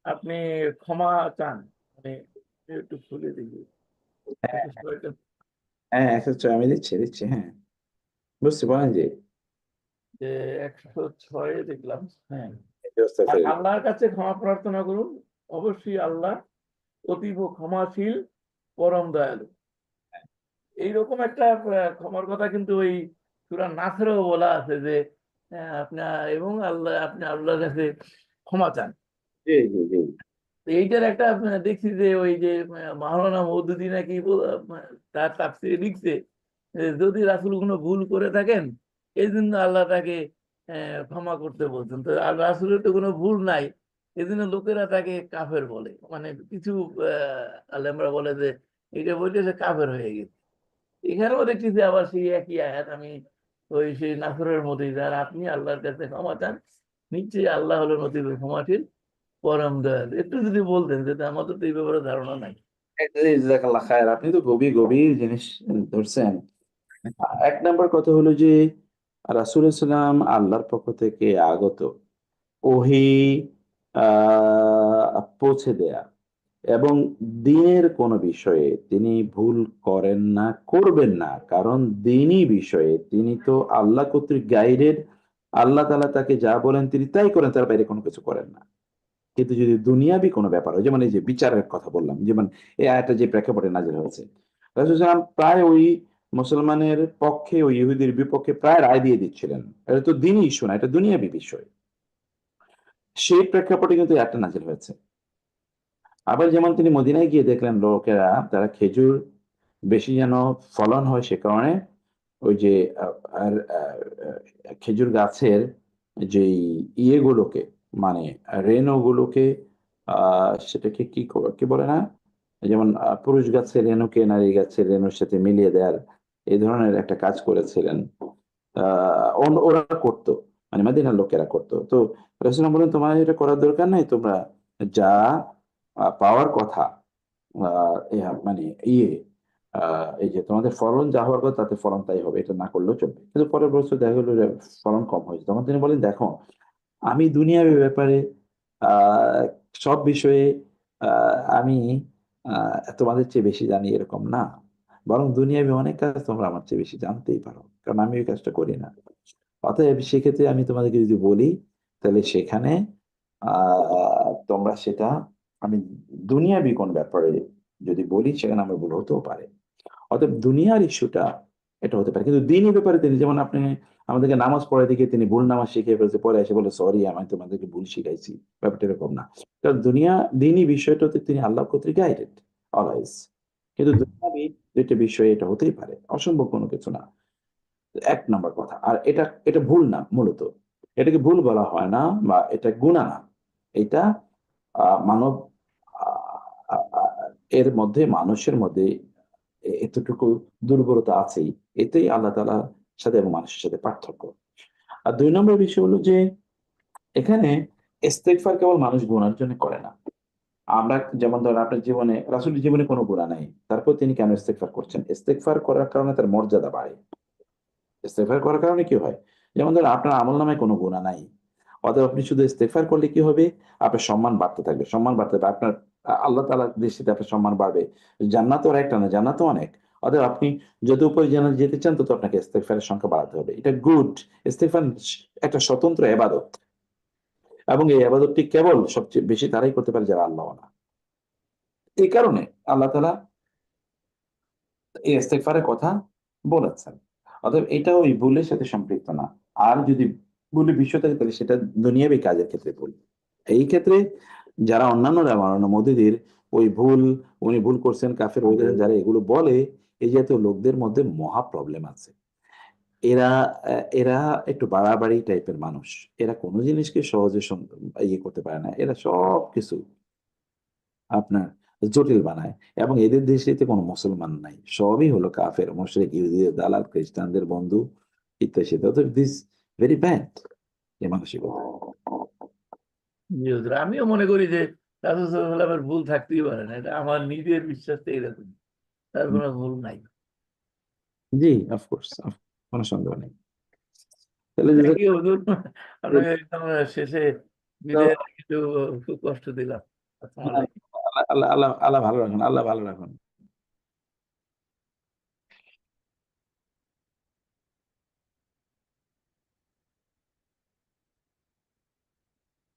আপনি ক্ষমা চান, মানে একটু খুলে দিবি হ্যাঁ, 106টা। হ্যাঁ, 106 আমি দিচ্ছি। হ্যাঁ, বুঝছি, বলেন জি। যে 106 দেখলাম। হ্যাঁ, আর আস্তাগফিরুল্লাহ। আল্লাহর কাছে ক্ষমা প্রার্থনা করুন, অবশ্যই আল্লাহ অতীব ক্ষমাশীল, পরম দয়ালু। এইরকম একটা ক্ষমার কথা কিন্তু ওই সূরা নাসরেও বলা আছে যে আপনার এবং আল্লাহ, আপনি আল্লাহর কাছে ক্ষমা চান। জি, জি, জি। তো এইটার একটা দেখছি যে ওই যে মাওলানা মওদুদী নাকি তার তাফসীরে লিখছে যে যদি রাসূল কোনো ভুল করে থাকেন, এই জন্য আল্লাহ তাকে ক্ষমা করতে বলছেন। তো আর রাসূলের তো কোনো ভুল নাই, এই জন্য লোকেরা তাকে কাফের বলে। মানে কিছু আলেমরা বলে যে এটা বলতে সে কাফের হয়ে গেছে। এখানেও দেখছি যে আবার সেই একই আয়াত, আমি ওই সেই নাসরের মধ্যে, যার আপনি আল্লাহর কাছে ক্ষমা চান, নিশ্চয়ই আল্লাহ হলো নদীর ক্ষমাশীল, পরম দয়ালু। একটু যদি বলতেন, যেটা আমাদের তো এই ব্যাপারে ধারণা নাই। জি, জাযাকাল্লাহ খায়ের। আপনি তো গভীর জিনিস ধরছেন। ১ নাম্বার কথা হলো যে রাসূলুল্লাহ সাল্লাম আল্লাহর পক্ষ থেকে আগত ওহী আ পৌঁছে দেয়া এবং দ্বীনের কোনো বিষয়ে তিনি ভুল করেন না, করবেন না। কারণ দ্বীনি বিষয়ে তিনি তো আল্লাহ কর্তৃক গাইডেড। আল্লাহ তাআলা তাকে যা বলেন তিনি তাই করেন, তার বাইরে কোনো কিছু করেন না। কিন্তু যদি দুনিয়াবি কোনো ব্যাপার হয়, যেমন এই যে বিচারের কথা বললাম, যেমন এই আয়াতটা যে প্রেক্ষাপটে নাযিল হয়েছে। রাসূল সাল্লাল্লাহু আলাইহি ওয়াসাল্লাম প্রায় ওই মুসলমানের পক্ষে, ওই ইহুদির বিপক্ষে প্রায় রায় দিয়ে দিচ্ছিলেন। এটা তো দ্বীনি ইস্যু না, এটা দুনিয়াবি বিষয়। সেই প্রেক্ষাপটে কিন্তু এই আয়াতটা নাযিল হয়েছে। আবার যেমন তিনি মদিনায় গিয়ে দেখলেন লোকেরা তারা খেজুর বেশি যেন ফলন হয় সে কারণে ওই যে আ আর আ আ খেজুর গাছের যেই ইয়েগুলোকে মানে রেণুগুলোকে আ সেটাকে কি বলে না? যেমন পুরুষ গাছের রেণুকে নারী গাছের রেণুর সাথে মিলিয়ে দেয়ার এই ধরনের একটা কাজ করেছিলেন। আ ওরা করত। মানে মদিনার লোকেরা করত। তো রাসূলুল্লাহ বললেন, "তোমার এটা করার দরকার নাই। তোমরা যা পাওয়ার কথা আ মানে ইয়ে আ এই যে তোমাদের ফলন যা হওয়ার কথা তাতে ফলন তাই হবে। এটা না করলেও চলবে।" কিন্তু পরের বছর দেখা গেল যে ফলন কম হয়েছে। তখন তিনি বললেন, "দেখো, আমি দুনিয়াবি ব্যাপারে আ সব বিষয়ে আ আমি আ তোমাদের চেয়ে বেশি জানি এরকম না। বরং দুনিয়াবি অনেক কাজ তোমরা আমার চেয়ে বেশি জানতেই পারো। কারণ আমি ওই কাজটা করি না। অতএব সেক্ষেত্রে আমি তোমাদেরকে যদি বলি, তাহলে সেখানে আ তোমরা সেটা আমি দুনিয়াবি কোন ব্যাপারে যদি বলি সেখানে আমার ভুল হতেও পারে। অতএব দুনিয়ার ইস্যুটা এটা হতে পারে। কিন্তু দ্বীনি ব্যাপারে তিনি যেমন আপনি আমাদেরকে নামাজ পড়াইতে গিয়ে তিনি ভুল নামাজ শিখিয়ে ফেলছে। পরে এসে বলে, "সরি আমি তোমাদেরকে ভুল শিখাইছি।" ব্যাপারটা এরকম না। কারণ দ্বীনি বিষয়টাতে তিনি আল্লাহ কর্তৃক গাইডেড অলওয়েজ। কিন্তু দুনিয়াবি ২ টা বিষয় এটা হতেই পারে। অসম্ভব কোনো কিছু না। ১ নাম্বার কথা। আর এটা ভুল না মূলত। এটাকে ভুল বলা হয় না বা এটা গুনাহ না। এটা মানব এর মধ্যে মানুষের মধ্যে এতটুকু দুর্বলতা আছেই, এতেই আল্লাহ তাআলার সাথে এবং মানুষের সাথে পার্থক্য। আর ২ নম্বর বিষয় হলো যে এখানে ইস্তেগফার কেবল মানুষ গুনার জন্য করে না। আমরা যেমন ধরেন আপনার জীবনে রাসূলের জীবনে কোনো গুনাহ নাই। তারপর তিনি কেন ইস্তেগফার করছেন? ইস্তেগফার করার কারণে তার মর্যাদা বাড়ে। ইস্তেগফার করার কারণে কি হয়? যেমন ধরেন আপনার আমলনামায় কোনো গুনাহ নাই। অতএব আপনি শুধু ইস্তেগফার করলে কি হবে? আপনার সম্মান বাড়তে থাকবে। সম্মান বাড়তে থাকবে। আপনার আল্লাহ তাআলার দৃষ্টিতে আপনার সম্মান বাড়বে। জান্নাতও আর একটা না, জান্নাতও অনেক। অতএব আপনি যত উপরে জান্নাতে যেতে চান তত আপনাকে ইস্তেগফারের সংখ্যা বাড়াতে হবে। এটা গুড। ইস্তেগফার একটা স্বতন্ত্র ইবাদত। এবং এই ইবাদতটি কেবল সবচেয়ে বেশি তারাই করতে পারে যারা আল্লাহওয়ালা। এই কারণে আল্লাহ তাআলা এই ইস্তেগফারের কথা বলেছেন। অতএব এটা ওই ভুলের সাথে সম্পৃক্ত না। আর যদি ভুলে বিষয় থাকে তাহলে সেটা দুনিয়াবী কাজের ক্ষেত্রে ভুল। এই ক্ষেত্রে যারা অন্যান্যরা মাওলানা মওদুদির ওই ভুল, উনি ভুল করছেন, কাফের হয়ে গেছেন, যারা এগুলো বলে, এই জাতীয় লোকদের মধ্যে মহা প্রবলেম আছে। এরা একটু বাড়াবাড়ি টাইপের মানুষ। এরা কোন জিনিসকে সহজে ইয়ে করতে পারে না। এরা সবকিছু আপনার জটিল বানায় এবং এদের দেশেতে কোনো মুসলমান নাই। সবই হলো কাফের, মুশরিক, ইহুদি, দালাল, খ্রিস্টানদের বন্ধু ইত্যাদি ইত্যাদি। অতএব দিস ভেরি ব্যাড এই মানসিকতা। জি হুজুর, আমিও মনে করি যে রাসূল সাল্লাল্লাহু আলাইহি ওয়াসাল্লামের ভুল থাকতেই পারে না। এটা আমার নিজের বিশ্বাস তো এরকম। তার কোনো ভুল নাই। জি, অফ কোর্স, কোন সন্দেহ নেই। তাহলে থ্যাংক ইউ হুজুর। আপনাকে একদম শেষে বিদায়ের আগে একটু খুব কষ্ট দিলাম। আসসালামু আলাইকুম। আল্লাহ ভালো রাখুন, আল্লাহ ভালো রাখুন।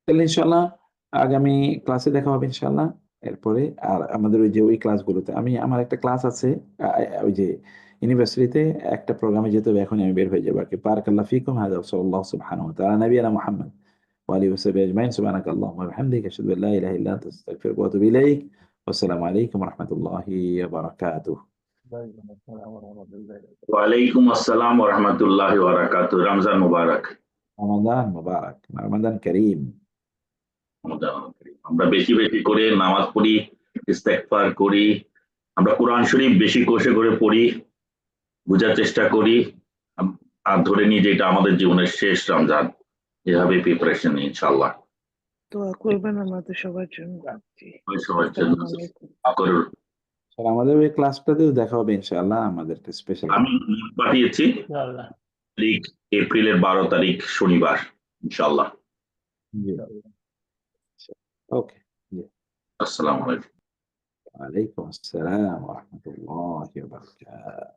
তাহলে ইনশাআল্লাহ আগামী ক্লাসে দেখা হবে ইনশাআল্লাহ। এরপরে আর আমাদের ওই যে ওই ক্লাসগুলোতে আমার একটা ক্লাস আছে ওই যে ইউনিভার্সিটিতে একটা প্রোগ্রামে যেতে হবে, এখনই আমি বের হয়ে যাবো আরকি। বারাকাল্লাহু ফিকুম, হাযা ওয়াসাল্লাল্লাহু সুবহানাহু ওয়া তাআলা নাবিয়ানা মুহাম্মদ ওয়া আলিহি ওয়া সাহবিহি আজমাইন। সুবহানাকাল্লাহুম্মা ওয়া বিহামদিকা আশহাদু আন লা ইলাহা ইল্লা আনতা আস্তাগফিরুকা ওয়া আতুবু ইলাইক। ওয়াসসালামু আলাইকুম ওয়া রাহমাতুল্লাহি ওয়া বারাকাতুহু। ওয়ালাইকুম আসসালাম ওয়া রাহমাতুল্লাহি ওয়া বারাকাতুহু। ওয়ালাইকুম আসসালাম ওয়া রাহমাতুল্লাহি ওয়া বারাকাতুহু। রমজান মুবারক। রমাদান মুবারক, রমাদান কারীম। আমরা বেশি বেশি করে নামাজ পড়ি, ইস্তেগফার করি, আমরা কোরআন শরীফ বেশি কোষে করে পড়ি, বোঝার চেষ্টা করি, আর ধরে নিই যে এটা আমাদের জীবনের শেষ রমজান। এভাবে প্রিপারেশন নিই ইনশাআল্লাহ। দোয়া করবেন আমাদের সবার জন্য। জি, ওই সবার জন্য আসসালামু আলাইকুম। করুন। স্যার আমাদের ওই ক্লাসটাতেও দেখা হবে ইনশাআল্লাহ, আমাদের একটা স্পেশাল আমি পাঠিয়েছি ইনশাআল্লাহ। তারিখ এপ্রিলের 12 তারিখ শনিবার ইনশাআল্লাহ। জি, ওকে। জি, আসসালামু আলাইকুম। ওয়ালাইকুম আসসালাম ওয়া রাহমাতুল্লাহি ওয়া বারাকাতুহু।